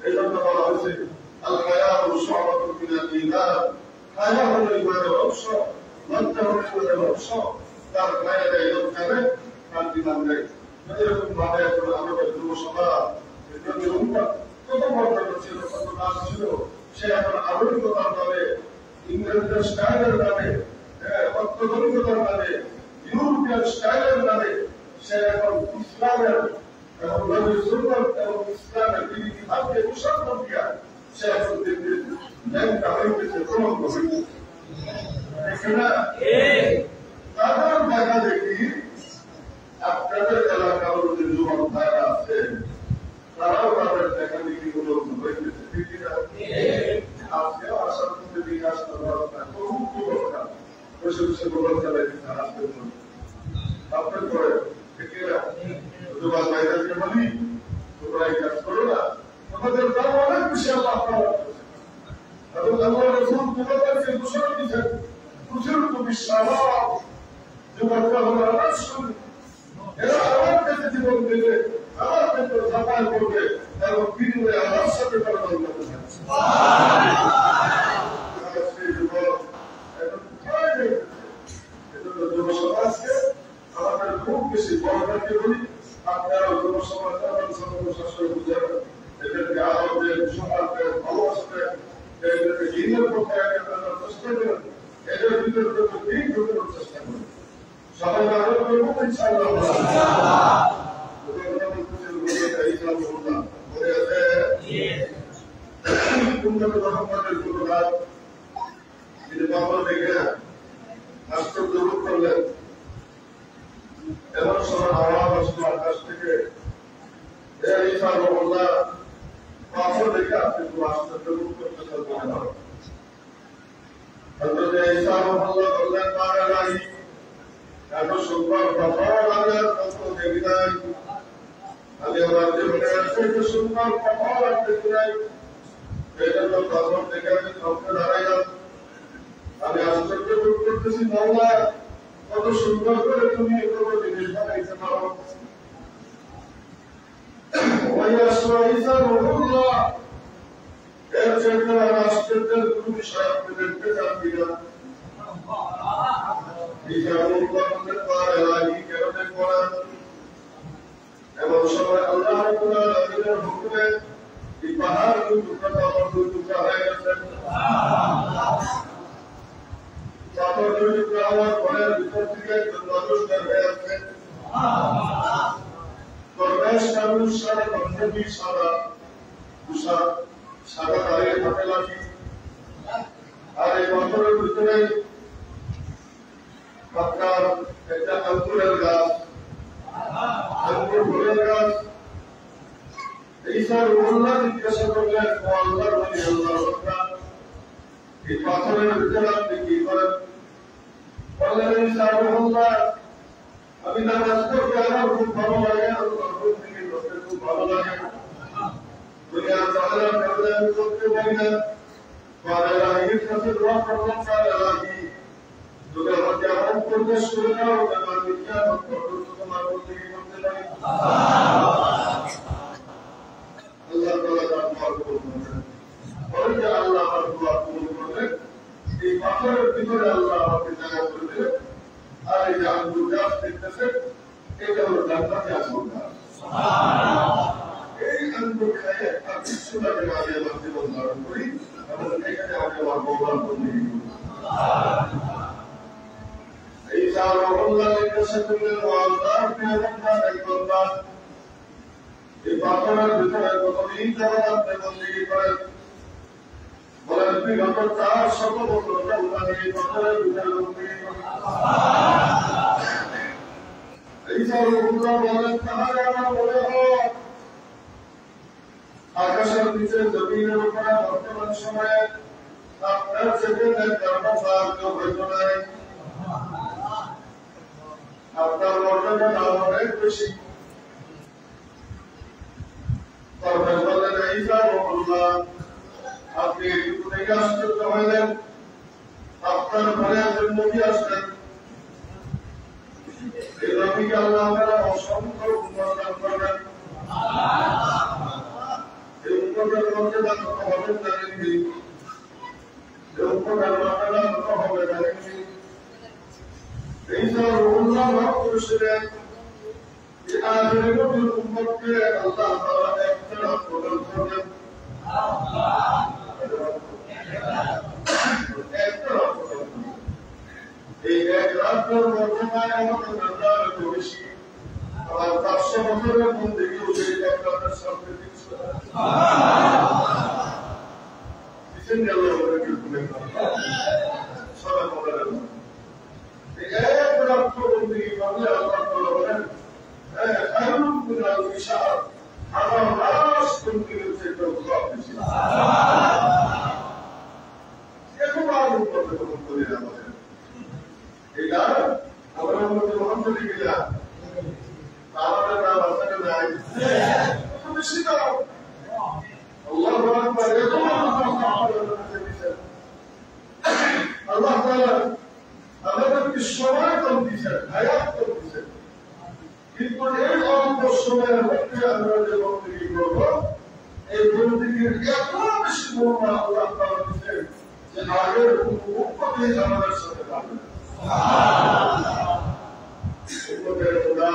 এই জন্য বলা হয়েছে আল হায়াউ শুআবাতুন মিনাল ঈমান, হায়া হলো ঈমানের অংশ, লজ্জা হলো ঈমানের অংশ। তার গায়ে গায়ে লজ্জা নেই, তার ঈমান নেই। এরকম ভাবে এখন আমাদের যুব সমাজ কত মর্যাদা ছিল, কত নাম ছিল, সে এখন আধুনিকতার নামে, ইংরেজদের স্টাইলের নামে, অত্যাধুনিকতার নামে, ইউরোপিয়ান স্টাইলের নামে সে এখন ইসলামের এবং নবীর সুন্নাত এবং ইসলামের বিধিবিধানকে অনুসরণ দিয়া সে এখন ন্যাংটা হয়ে গেছে, প্রমাণ হয়েছে। তাদের দেখা দেখি আপনাদের এলাকার যে যুবক ভাইরা আছে তারাও তাদের দেখা দেখি গুলো হয়ে গেছে। আজকেও আসার মধ্যে দিকে আসতে ব্যবস্থা খুব যুবকরা বসে বসে গোবর চালাইতে আসতে আপনার করে যুবক ভাইদেরকে বলি তোমরা এই কাজ করো না, তোমাদের দাম অনেক বেশি আল্লাহ এবং আল্লাহ রাসূল তোমাদেরকে ঘোষণা দিয়েছেন প্রচুর বিশ্বাস যুবকরা হলো আমার শুনে এরা আমার কাছে জীবন দেবে, আমার কাছে সাফাই করবে এবং বিনিময়ে আমার সাথে তারা করবে। সেই যুবক এখন কোথায় গেছে? এজন্য যুব সমাজকে আমাদের খুব বেশি বড়দেরকে বলি আপনারা যুব সমাজ শাসন বুঝেন, এদেরকে আলোদের সমাজকে ভালোবাসতে, এদেরকে দিনের পক্ষে চেষ্টা করেন, এদের ভিতরে দিন ঢুকানোর চেষ্টা করেন। সবাই আরো করবো ইনশাআল্লাহ। আশ্চর্য বোধ করলেন এমন সময় আওয়াজ আসলো আকাশ থেকে, পাথর দেখে আপনি খুব আশ্চর্য বোধ করতে বললেন এত সুন্দর পাথর আমি আর কত দেখি নাই, আমি আমার জীবনে এত সুন্দর পাথর আর দেখি নাই। এই জন্য পাথর দেখে আমি থমকে দাঁড়াইলাম। আমি আশ্চর্য বোধ করতেছি, মাওলা কত সুন্দর করে তুমি কোনো জিনিস বানাইতে পারো। এর জন্য আশ্চর্যের কোন বিষয় আপনি দেখতে চান কিনা? এবং সময় আল্লাহ রাব্বুল আলামিনের হুকুমে এই পাহাড় টুকরা হয়ে গেছে। পাথর টুকরা হওয়ার পরে ভিতর থেকে একজন মানুষ বের হয়ে আসছে। দরবেশ মানুষ সারা পাঞ্জাবি সাদা পোশাক, সাদা দাঁড়িয়ে হাতে লাঠি, আর এই পাথরের ভিতরে আপনার একটা আঙ্গুরের গাছ, আঙ্গুর ফুলের গাছ। ঈসা রুহুল্লাহ জিজ্ঞাসা করলেন, ও আল্লাহর ওলি, আল্লাহর বান্দা, এই পাথরের ভিতরে আপনি কি করেন? বললেন, ঈসা রুহুল্লাহ, আমি নামাজ পড়তে আমার খুব ভালো লাগে, আল্লাহর প্রতি করতে খুব ভালো লাগে। দুনিয়ার তাহলে আমি করতে পারি না, এর কাছে দোয়া করলাম, যদি আমাকে এমন প্রদেশ করে দাও আমার বিজ্ঞান তোমার করতে পারি। আল্লাহ তাআলা তার দোয়া কবুল করলেন। পরে যে আল্লাহ আমার দোয়া কবুল করলেন, এই পাথরের ভিতরে আল্লাহ আমাকে জায়গা করে দিলেন। আর এই যে আঙ্গুর গাছ দেখতেছে, এটা হলো জান্নাতি আঙ্গুর গাছ। এই আঙ্গুর খাইয়ে আর কিছু লাগে না, আমি আমার জীবন ধারণ করি এবং এখানে আমি আমার ভগবান বন্ধু করি। ঈসা রুহুল্লাহ জিজ্ঞাসা করলেন, ও আল্লাহর পেগম্বর, একবার এই পাথরের ভিতরে কতদিন যাবত আপনি বন্দী করেন? বলেন, বিগত 400 বছর যাবত আমি এই পাথরের ভিতরে বন্দী করি। ঈসা রুহুল্লাহ বলেন, তাহলে আমার মনে হয় আকাশের নিচে জমিনের উপরে বর্তমান সময়ে আপনার সেকেন্ডের কর্মফল কেউ হইতো নাই। আপনার মর্যাদা অনেক বেশি। ঈসা রুহুল্লাহ আপনি একটু দেখে আশ্চর্য হইলেন, আপনার ঘরে একজন নবী আসলেন। এই নবীকে আল্লাহ তাআলা অসংখ্য উম্মত দান করবেন। এই উম্মতের মর্যাদা কত হবে জানেননি? এই উম্মতের মর্যাদা কত হবে জানেননি? এই যে রুহুল্লাহ ভক্ত ছিলেন, এই আখির নবীর উম্মতকে আল্লাহ তাআলা একটা প্রদান করবেন। এই এক রাতের মর্যাদায় আমাদের নাজার এত বেশি, আর 500 বছরের মধ্যে কেউ সেই এক রাতের সামনে দিচ্ছে দিচ্ছেন গেল সবাই বলেন এই এক রাত বন্দী করলে আল্লাহ তাআলা বলেন খায়রুম মিনাল ইশার, আমার লাশ বন্দীর চেয়ে উত্তম বেশি। এখন আর করতে করি না বলেন এটা আমাদের মধ্যে মোহাম্মদ গিলা আমাদের নাম আপনাকে নাই বেশি দাও আল্লাহু আকবার। এখন আল্লাহ তাআলা আমাদেরকে সময় কম দিয়েছেন, হায়াত কম দিয়েছেন, কিন্তু এই অল্প সময়ের মধ্যে আমরা যে বন্দী করব, এই বন্দীর এত বেশি মহিমা আল্লাহ তাআলা দিয়েছেন যে আগের উম্মতই আমাদের সাথে পাবে না। উম্মতের খোদা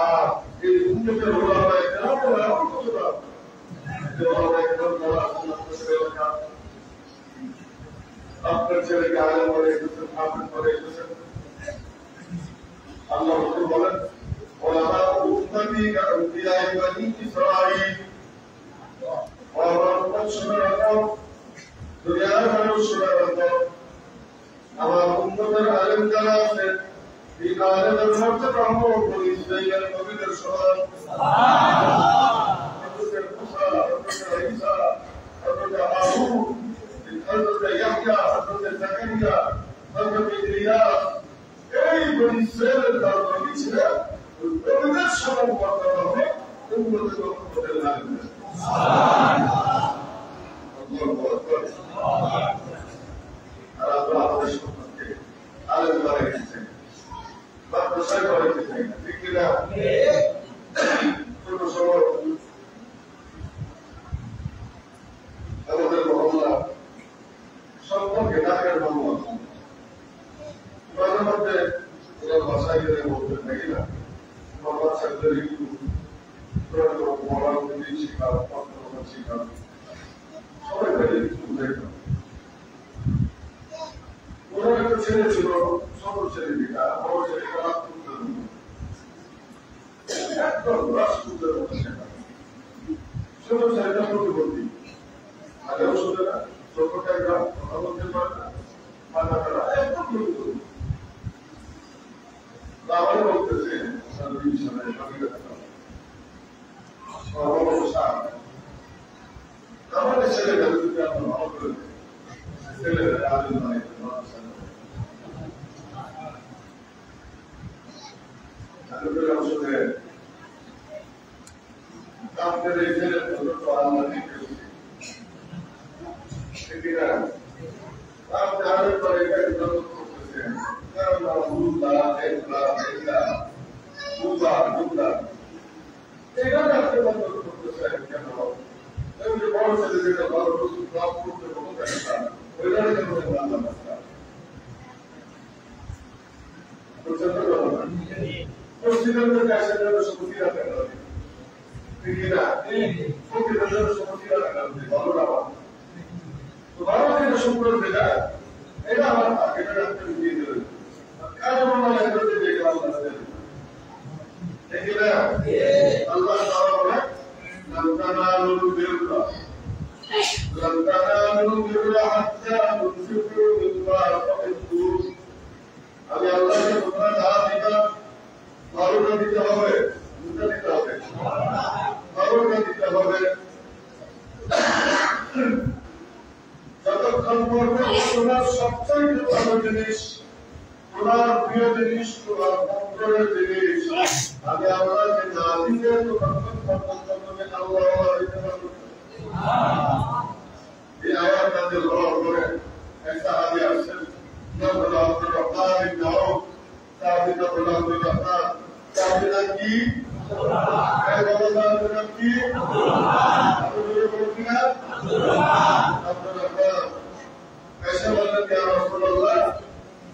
আর এই উম্মতের ওলামায়ে কেরাম এমন কতটা যে ওলামায়ে কেরাম তারা আপনার ছেলেকে আলেম করে এসেছেন, হাফেজ করে এসেছেন। আল্লাহ রাসূল বলেন ওলামা উম্মতি কাআনবিয়া বানি ইসরাঈল, আমার উম্মত শুনে রাখো, দুনিয়ার মানুষ শুনে রাখো, আমার উম্মতের আলেম যারা আছেন এই আলেমের মর্যাদা হলো বনি ইসরাঈলের নবীদের সমান। হযরত মুসা, হযরত ঈসা, হযরত হারুন, হযরত ইয়াহইয়া, হযরত যাকারিয়া, হযরত ইলিয়াস, এই বনি ইসরাঈলের যারা নবী ছিলেন নবীদের সমান মর্যাদা হলো উম্মতের আলেমদের। আল্লাহু আকবার। আর আল্লাহ আমাদের সম্পর্কে আলেম করে রেখেছেন, মাদ্রাসা করে রেখেছেন, ঠিক কিনা? ছোট সময় আমাদের মহল্লা সম্পর্কে ঢাকার মহল্লা মাঝে মধ্যে ওরা বাসায় গেলে বলতেন নাকি না আমার বাচ্চাদের একটু মরামতি শিখাও, পত্র শিখাও, সবাই মিলে একটু দেখলাম। ওরা একটা ছেলে ছিল, ছোট ছেলে দিকা, বড় ছেলে রাজপুত্রের একদম রাজপুত্রের মতো শেখা। ছোট ছেলেটা প্রতিবন্ধী, আগেও শুনে না, ছোটটা গ্রাম কথা বলতে পারে না, মাথা কাটা একদম প্রতিবন্ধী। আমারও বলতেছে আমাদের ছেলেটা যদি আপনার ভালো করে ছেলেরা আগে নয় আপনার এই ছেলে তো আল্লাহ আপনি আরেক পরে করতেছেন এটা আপনি বন্ধ করতেছেন কেন? বড় ছেলে যেটা ভালো লাভ করতে বলতে ওইটা কেন প্রেসিডেন্টের কাছে সমস্যা রাখা ঠিক না? প্রেসিডেন্টের সমস্যা রাখা ভালো না তো ভালো যেটা সুন্দর যেটা এটা আমার এটা রাখতে দিয়ে দেবেন কারণ মনে হয় যে আল্লাহ ঠিক না? আল্লাহ তাআলা বলে لن تنالوا البر حتى تنفقوا مما تحبون। আমি আল্লাহকে তোমরা যা দিবা ভালোটা দিতে হবে, দুটা দিতে হবে, ভালোটা দিতে হবে। যতক্ষণ পর্যন্ত তোমার সবচেয়ে ভালো জিনিস, তোমার প্রিয় জিনিস, তোমার অন্তরের জিনিস আমি আল্লাহকে না দিলে ততক্ষণ পর্যন্ত তুমি আল্লাহ দিতে পারবে। আপনারা ऐसा বললেন যে রাসূলুল্লাহ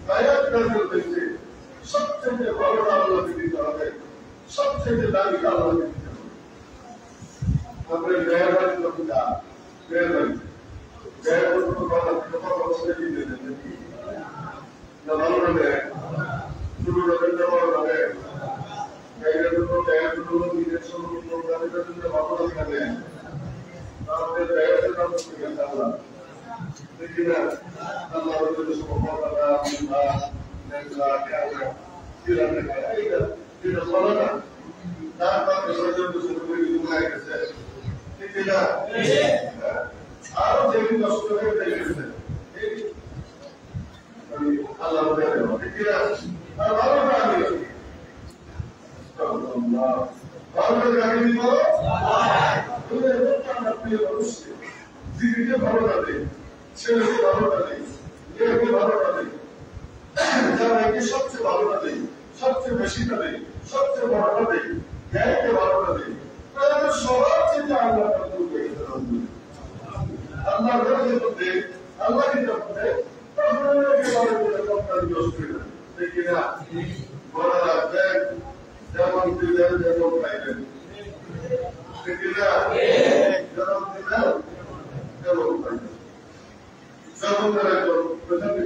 বায়াত করতে দিতে সবচেয়ে বড় আল্লাহকে দিতে হবে, সবচেয়ে দামি আল্লাহকে দিতে হবে। আপনার মেহরবানি করতে মেহরবানি মেহরবানি কথা দিতে দেন না ভালো লাগে শুরু করেন না ভালো লাগে এর জন্য দেয়াগুলো নিজের সঙ্গে প্রোগ্রামের জন্য ভালো লাগে আমাদের দেয়ার নাম থেকে আল্লাহ দেখিনা আল্লাহ রসুলের সুবহানাল্লাহ আল্লাহ নেলা কালা কিরানে এইটা এটা বলা না তারপর সর্বজন শুরু করে দুনিয়ায় গেছে ঠিক না আরো যেগুলো কষ্ট করে দেখেছে আল্লাহ বলে ঠিক না আর ভালো না আমি আল্লাহ ভালো গাড়ি দিব তুমি রোজগার প্রিয় অবশ্যই জিকিরে ভালো লাগে ছেলেকে ভালো লাগে মেয়েকে ভালো লাগে যারা একে সবচেয়ে ভালো লাগে সবচেয়ে বেশি লাগে সবচেয়ে বড় লাগে জ্ঞানকে ভালো লাগে তাহলে সবার চেয়ে আল্লাহ আল্লাহ মধ্যে আল্লাহকে যখন দেখি না বলা রাখবেন যেমন দিলেন যেমন পাইলেন দেখি না যেমন দিলেন যেমন পাইলেন যেমন তারা প্রধান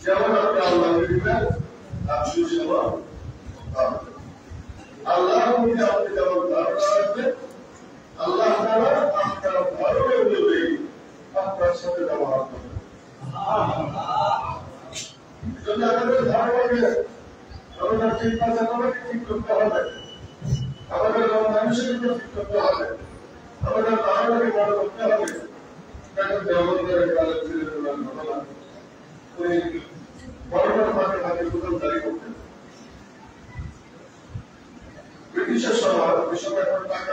যেমন আপনি আল্লাহকে আপনি সেবা আল্লাহ আপনি যেমন ধারণা রাখবেন আল্লাহ তাআলা আপনার ভালো অনুযায়ী আপনার সাথে ব্যবহার করবেন। যদি আমাদের ধারণাকে আমাদের চিন্তা চেতনাকে ঠিক করতে হবে, আমাদের মানুষকে ঠিক করতে হবে, আমাদের ধারণাকে বড় করতে হবে। দেখেন দেওবন্দের কালে ঘটনা ওই বড় বড় মাঠে মাঠে দোকানদারি করতেন। ব্রিটিশের সময় ওই সময় এখন টাকা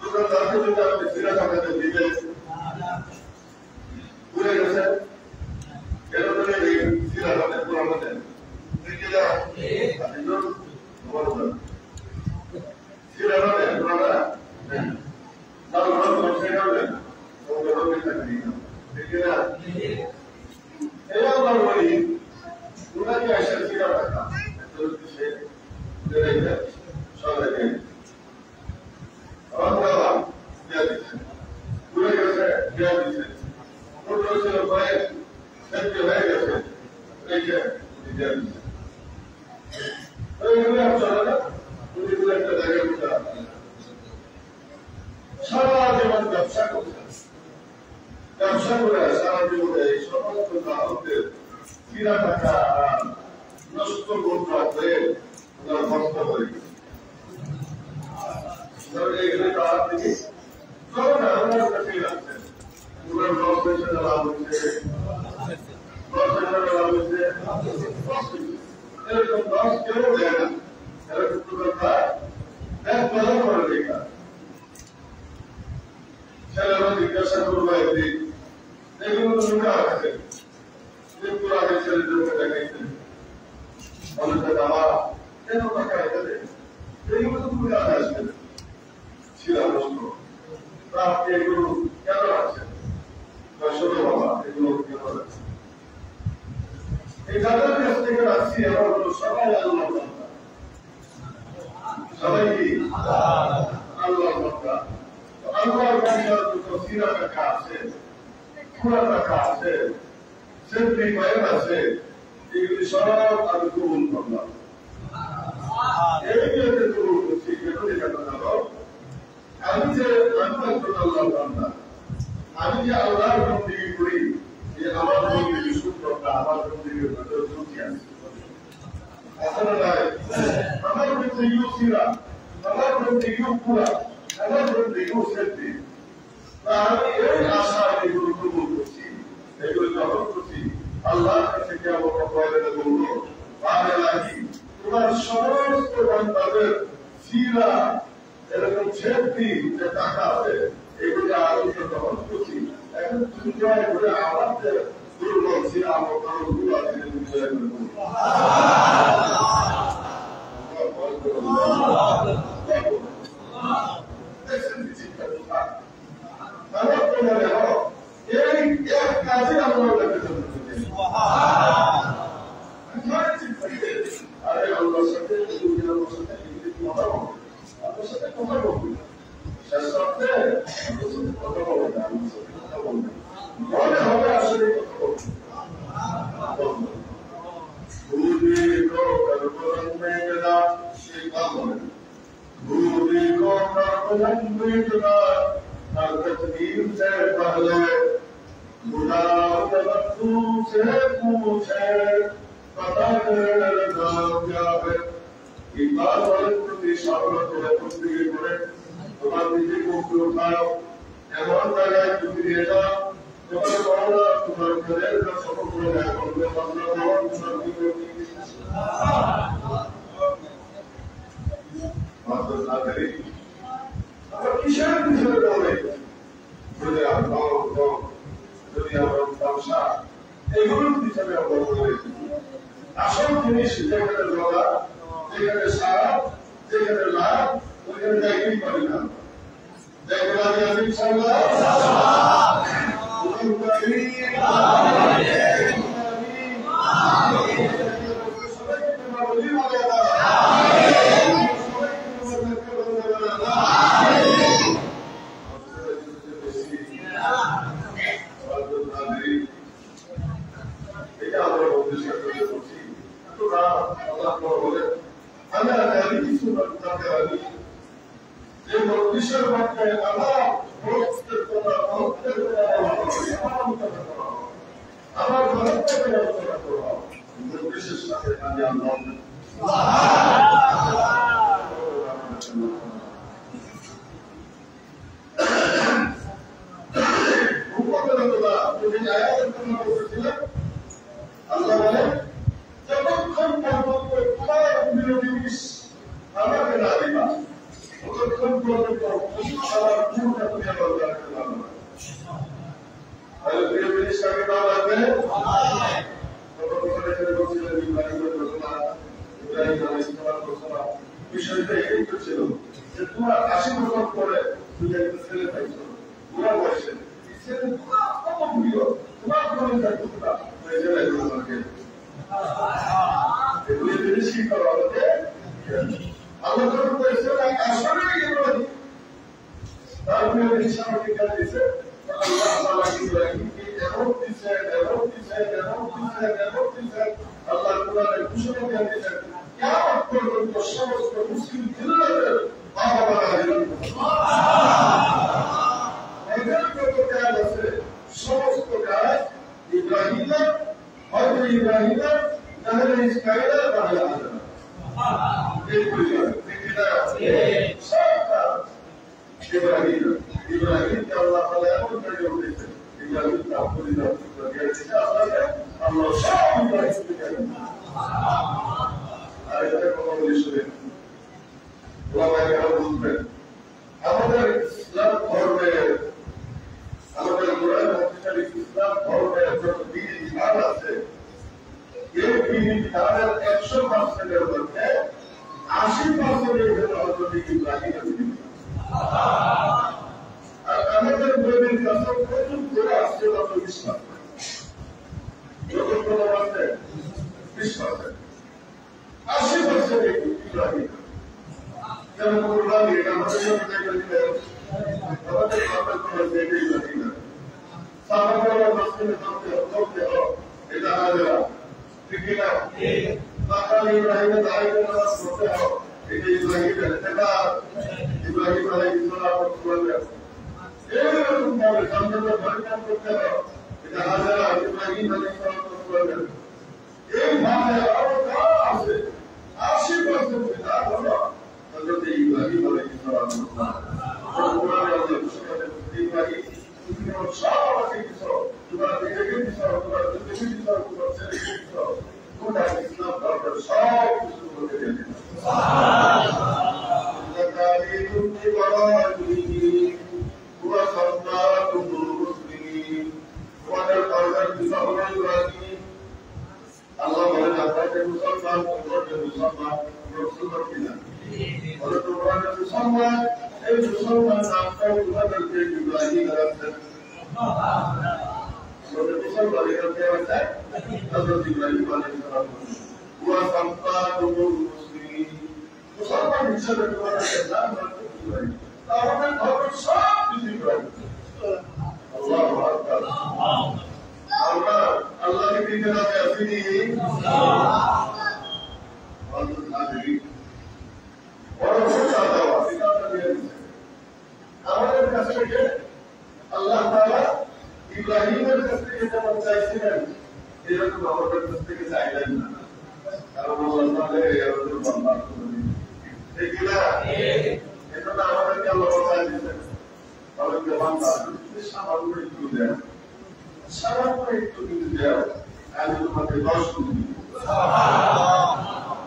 দোকানদারকে যদি আপনি ফিরে টাকাতে দিবেন ঘুরে গেছেন এরকম ফিরে টাকা পুরানো দেন সারা জীবন ব্যবসা করছেন, ব্যবসা করে সারা জীবনে এই সমস্ত গ্রাহকদের কিনা টাকা নষ্ট করতে হবে নষ্ট করে এগুলো তার থেকে লাভ হচ্ছে এরকম 10 কেউ দেয় না, এরকম করে দেখা ছেলেরা জিজ্ঞাসা করবো একদিন এগুলো তো লুকা আছে কিন্তু আগে ছেলেদেরকে দেখাইছেন বলতে বাবা কেন টাকা এখানে এগুলো তো তুমি কাছে আসবেন ছিল প্রশ্ন আপনি এগুলো কেন আছেন ছোট বাবা এগুলো কেন আছে এই যাদের কাছ থেকে আসছি এবার হলো সবাই আল্লাহ সবাই কি আল্লাহ আল্লাহর বান্দার যত সিরা টাকা আছে পুরা টাকা আছে সেফটি পয়েন্ট আছে এগুলি সব আমি কবুল করলাম। এই যে কবুল করছি কেন দেখাতে জানো আমি যে আমি একজন আল্লাহর বান্দা, আমি যে আল্লাহর বন্দেগী করি যে আমার বন্দেগী সূত্রটা আমার বন্দেগীর ভেতর ঢুকে আছে আসলে নাই আমার বন্দেগী সিরা আমার বন্দেগী পুরা আমার বন্দেগী সেফটি আমি এই আশা এগুলো কবুল করছি এগুলো গ্রহণ করছি আল্লাহর কাছে কি আমরা পয়দা করবো পারে লাগি তোমার সমস্ত বান্দাদের সিরা এরকম সেফটি যে টাকা আছে এগুলো আলোচনা গ্রহণ করছি এখন তুমি জয় করে আমার যে দুর্বল সিরা আমার কারণগুলো আছে জয় করবো তোমার নিজেকে উপরে উঠাও এমন জায়গায় তুমি নিয়ে যাও তোমার করোনা তোমার ঘরের সব করে দেয় করবে কিসের পিছনে দৌড়ে যদি আমার ব্যবসা এগুলোর পিছনে আসল জিনিস যেখানে জগা যেখানে সারা যেখানে লাভ ওইখানে যাইতেই পারি না দেখবেন আমি ইনশাআল্লাহ আমার আমার বিশেষ সাথে আমি আল্লাহ বলে যতক্ষণ পর্যন্ত তোমার বিরোধী আমাকে না দিবা ততক্ষণ পর্যন্ত আমার পুরোটা তুমি আমার রাখতে পারবে না। তাহলে প্রিয় জিনিসটাকে না রাখবে বিষয়টা এই তো ছিল যে তোমার 80% পরে তুমি একটা ছেলে পাইছো তোমার বয়সে ছেলে কত প্রিয় তোমার কোনো থাকতো এগুলি জিনিস কি করা হচ্ছে আলোচনা করেছে আসলে তারপরে আমাকে জ্ঞান দিচ্ছে আল্লাহ তাআলা ইব্রাহিমকে এমন দিচ্ছে আল্লাহ কোরআনে ঘোষণা জ্ঞান দিচ্ছেন কিয়ামত পর্যন্ত সমস্ত মুসলিম জিল্লাতের বাবা মারা হলেন এদের যত কাজ আছে সমস্ত কাজ ইব্রাহিমের হয়তো ইব্রাহিমের তাহলে ইসমাইলের বাংলা আছে এই পরিবার সব কাজ ইব্রাহিমকে আল্লাহ তাআলা এমন কাজে উঠেছেন ইব্রাহিম তার পরিবার আল্লাহ সব ইব্রাহিমকে জানেন আর এটা কথা বলি শুনেন ওলামায়ে বুঝবেন আমাদের ইসলাম ধর্মের আমাদের কোরআন হাদিসের ইসলাম ধর্মের যত বিধান আছে এই বিধানের 100% এর মধ্যে 80% এর হযরত ইব্রাহিম আর আমাদের নবীর কাছে প্রচুর করে আসছে তত বিশ্বাস যত কোনো আছে বিশ্বাস 80% ইব্রাহিম যেমন কোরআন এটা আমাদের সাথে দেখবেন আমাদের আপনার কোনো দেখে ইব্রাহিম সাহাবারা মাসলে থাকতে এটা হাজারা ঠিক না মাকাম ইব্রাহিমের দায়িত্ব নামাজ পড়তে হবে এটা ইব্রাহিমের এটা ইব্রাহিম আলাইহিস সালাম বলেন এরকম ভাবে সম্পূর্ণ পরিণাম করতে হবে এটা হাজারা ইব্রাহিম আলাইহিস সালাম বলেন এই ভাবে আরো কাজ আছে 80% বিধান হলো হযরত ইব্রাহিম আলাইহিস সালাম কোরআনে আল্লাহ ঘোষণা ইব্রাহিম তুমি সব আছে কিছু তোমার দেখে কিছু তোমার দেখে কিছু তোমার ছেলে কিছু তোমরা ইসলাম ধর্মের সব কিছু বলতে গেলে আল্লাহ বলেন আপনাদের মুসলমান মুসলমান কিনা বলে তোমরা মুসলমান এই মুসলমান নামটা তোমাদেরকে ইব্রাহিম রাখছেন মুসলমান এখানে আছে হযরত ইব্রাহিম আলাইহিস সালাম ওয়া সান্তাতুল মুসলিমিন মুসলমান হিসেবে তোমাদেরকে নাম রাখতে ইব্রাহিম আমাদের ধর্মের সব কিছু ইব্রাহিম আল্লাহু আকবার আমরা আল্লাহকে দিতে রাজি আছি হযরত হাজরি বড় সোজা দেওয়া এটা আমাদের কাছ থেকে আল্লাহ তাআলা ইব্রাহিমের কাছ থেকে যেমন চাইছিলেন এরকম আমাদের কাছ থেকে চাইলেন না কারণ আল্লাহ তাআলা এরকম বান্দা ঠিক না এটা আমাদেরকে আল্লাহ বাঁচাই দিয়েছেন তাহলে বান্দা সামান্য একটু দেন সামান্য একটু যদি দেও আমি তোমাকে 10 গুণ দিব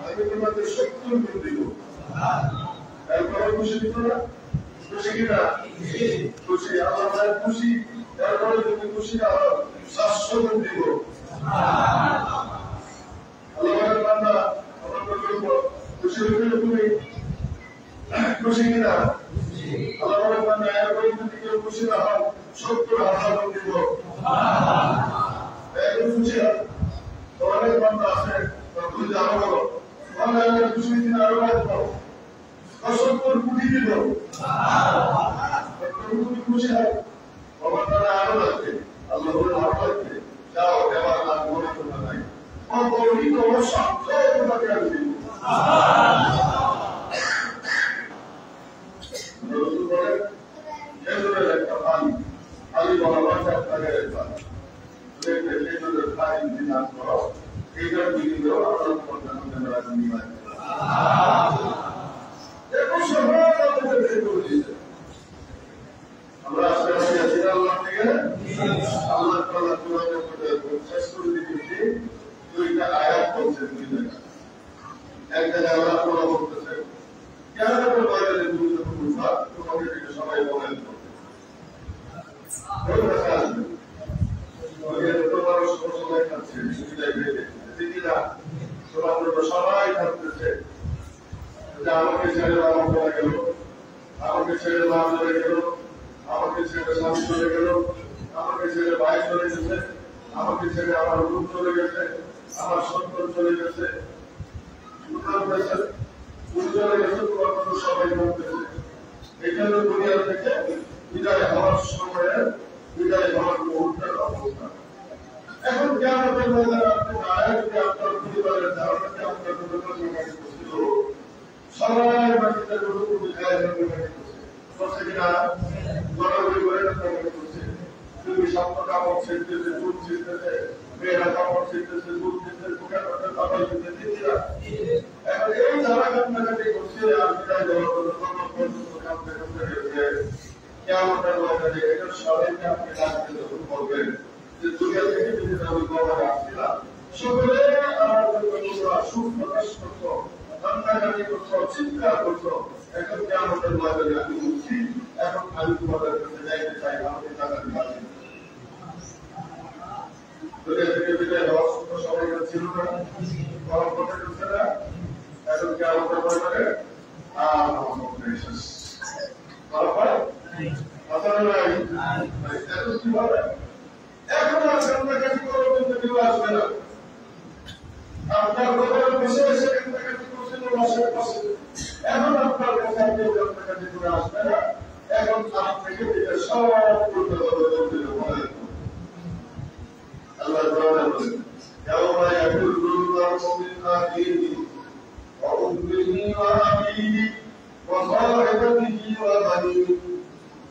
আমি তোমাকে 70 গুণ দিব তারপরে খুশি দিত না খুশি কিনা খুশি আল্লাহ খুশি তারপরে যদি খুশি না হয় 700 গুণ দিব আল্লাহর বান্দা আমরা বলব খুশি হলে তুমি খুশি কিনা আল্লাহর বান্দা এরপরে যদি কেউ খুশি না হয় 70,000 গুণ দিব এখন খুশি হয় তোমাদের বান্দা আছে তুমি জানো বলো তোমাদের খুশি দিন আরো বাড়বো 70 কোটি দিব তুমি খুশি হয় বাবা তারা আরো লাগবে আল্লাহ বলে আরো লাগবে যাও এবার আর মনে করবে নাই কবরি তোমার সবচেয়ে তোমাকে আমি দিব রসুল বলেন আমরা আজকে আছি আল্লাহ থেকে আল্লাহ তাআলা কোরআনের মধ্যে শেষ করে দিয়েছি দুইটা আয়াত বলছেন একটা আল্লাহ তাআলা বলতেছে কিয়ামতের ময়দানে তুমি যখন উঠবা তোমাকে থেকে সবাই বলেন তোমার সবাই খাচ্ছে সবাই থাকতেছে আমাকে ছেড়ে বাবা চলে গেল আমাকে ছেড়ে মা চলে গেল আমাকে ছেড়ে স্বামী চলে গেল আমাকে ছেড়ে ভাই চলে গেছে আমাকে ছেড়ে আমার রূপ চলে গেছে আমার সন্তান চলে গেছে চলে গেছে তোমার মতো সবাই বলতেছে এখানে দুনিয়া থেকে বিদায় হওয়ার সময়ে বিদায় হওয়ার মুহূর্তের অবস্থা এখন কিয়ামতের ময়দানে আপনি দাঁড়ায় যদি আপনার পরিবারের ধারণাকে আপনার ছিল সবাই মাটিতে করছে কিনা গড়াগড়ি করে করছে তুমি স্বপ্ন কাপড় ছিঁড়তেছে দুধ ছিঁড়তেছে মেয়েরা কাপড় ছিঁড়তেছে দুধ ছিঁড়তেছে বুকের মধ্যে কাপড় ছিঁড়তে দিদিরা এখন এই যারা কান্নাকাটি করছে আর বিদায় দেওয়ার কিয়ামতের ময়দানে এটার সবাইকে আপনি ডাকতে যখন বলবেন যে দুনিয়া থেকে বিভিন্ন আমি গড়ে আসছিলাম সকলে আমার সুখ প্রকাশ করতো কান্নাকাটি করছো চিৎকার করছো এখন কিয়ামতের ময়দানে আমি উঠছি এখন আমি তোমাদের কাছে যাইতে চাই আমাকে টাকা দিতে দুনিয়া থেকে বিদায় হওয়ার সুখ সবাই ছিল না গরম করতে করছে না এখন কিয়ামতের ময়দানে আর আমার শেষ তারপরে আপনারা নাই এখন কি হবে এখন আর কান্নাকাটি করো কিন্তু কেউ আসবে না আপনার ঘরের বসে এসে কান্নাকাটি করছেন বাসার পাশে এখন আপনার কাছে কেউ কান্নাকাটি করে আসবে না এখন আপনাকে এটা সব করতে হবে আল্লাহ কোরআনে বলেন ইয়াওমা ইয়াকুলুল মার'উ মিন আখিহি ওয়া উম্মিহি ওয়া আবিহি ওয়া সাহিবাতিহি ওয়া বানিহি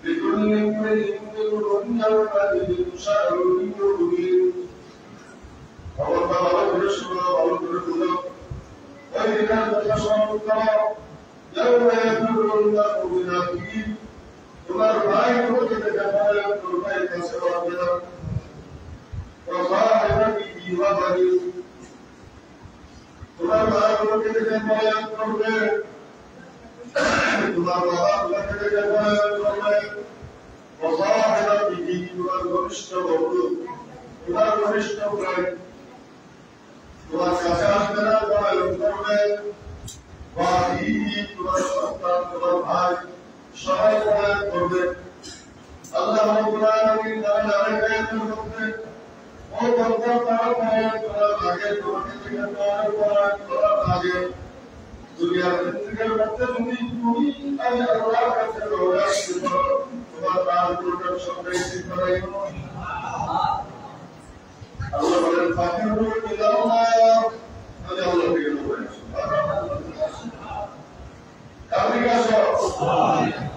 লিকুল্লি ইমরি'ইন মিনহুম ইয়াওমাইযিন শা'নুন ইউগনিহি আমার বাবা বলে শুনো ভালো করে বুঝো ওই দিনের কথা স্মরণ করো ইয়াওমা ইয়াকুলুল মার'উ মিন আখিহি তোমার ভাই তোমাকে দেখাবে তোমার ভাই কাছে আসবে না وصاحبته وبنيه তোমার ভাই তোমাকে দেখে বয়ান করবে তোমার বাবা তোমাকে দেখে বয়ান করবে وصاحبته তোমার ঘনিষ্ঠ বন্ধু তোমার ঘনিষ্ঠ ফ্রেন্ড তোমার কাছে আসবে না বয়ান করবে তোমার সন্তান তোমার ভাই সবাই বয়ান করবে আল্লাহ রাব্বুল আলামিন তাআলা আয়াতের মধ্যে ও বন্ধু তারা বয়ান করার আগে তোমাকে থেকে বয়ান করার আগে দুনিয়ার জিন্দেগির মধ্যে তুমি আমি আল্লাহর কাছে দোয়া করো তোমার প্রাণ পূর্ণ সংগ্রহিত করাই আল্লাহ বলেন ফাকিরু ইলাল্লাহ আমি আল্লাহ থেকে দোয়া করছি কামরি আসো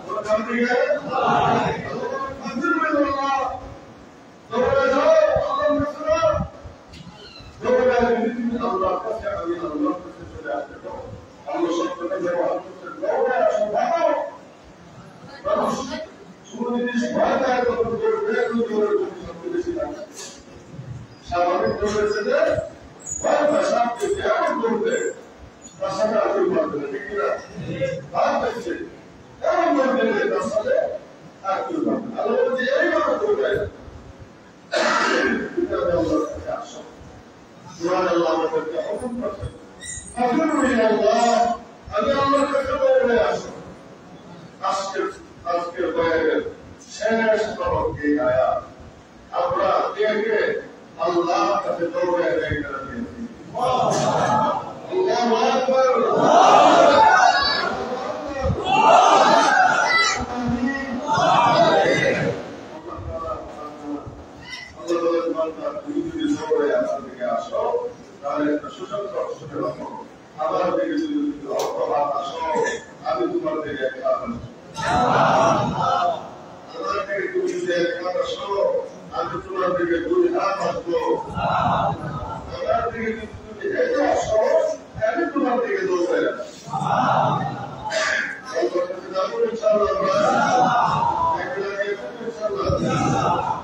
কোন কামরি ফাকিরু ইলাল্লাহ দৌড়ে যাও আল্লাহর কাছে আমি আল্লাহর কাছে চলে আসতে পারবো আল্লাহ সত্যকে ব্যবহার করতে দৌড়ে আসো ভালো মানুষ শুধু জিনিস ভয় পায় তখন দৌড়ে সবচেয়ে বেশি লাগে স্বাভাবিক দৌড়েছে যে ভয় পায় সামনে কেমন দৌড়বে তার সাথে আগে পারবে না ঠিক না ভাব দেখছে এমন দৌড়বে তার সাথে আর কেউ পারবে আল্লাহ বলছে এইভাবে দৌড়ে আল্লাহর কাছে আসো سبحان الله وبحمده أفروا إلى الله أنا الله كتبه ولا أشوف أذكر بيان শেষ তরফে আয়া আমরা দেখে আল্লাহ كتبه ولا أشوف الله أكبر আমি তোমার দিকে আমি তোমার দিকে দুই হাত আমার দিকে তুমি হেঁটে আসো, আমি তোমার দিকে দৌড়ে যাবো ইনশাআল্লাহ।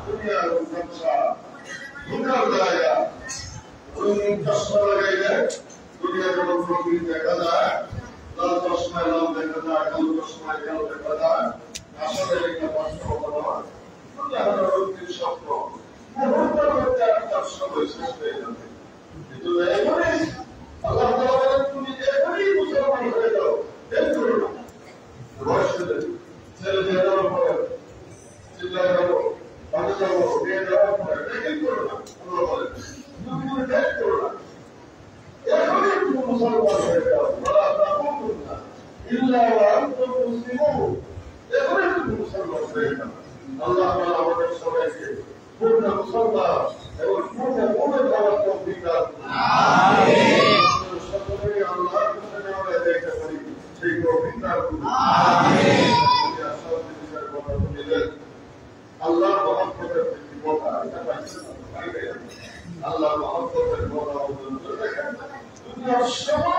দুনিয়ার সংসার দুটার জায়গা, চশমা লাগাইলে দুনিয়া যেমন প্রকৃতি দেখা যায়, লাল চশমায় লাল দেখা যায়, কালো চশমায় কালো দেখা যায়, আসলে একটা বাস্তবতা নয়। স্বপ্ন মুহূর্তের মধ্যে আপনার সময় শেষ হয়ে যাবে। কিন্তু এখনই আল্লাহ তাআলা বলেন, তুমি এখনই মুসলমান হয়ে যাও, দেরি করো না। বয়স হলে ছেলে দিয়ে যাওয়ার পরে চিল্লায় যাবো, বাড়ি যাবো, বিয়ে যাওয়ার পরে দেরি করো না। আল্লাহ বলেন তুমি দেরি করো না, এখনই তুমি মুসলমান হয়ে যাও। বলা তাকুন না ইল্লা ওয়া আনতুম মুসলিমুন, এখনই তুমি মুসলমান হয়ে যাও। আল্লাহ তাআলা আমাদের সবাইকে পূর্ণ মুসলমান এবং পূর্ণ মুমিন হওয়ার তৌফিক দান করুন। আমিন। সকলেই আল্লাহর কাছে আমরা দেখতে পারি সেই তৌফিক দান করুন। আমিন। আল্লাহর মহব্বতের প্রতি কথা এটা পাইছে, আল্লাহর মহব্বতের কথা দেখেন দুনিয়ার সময়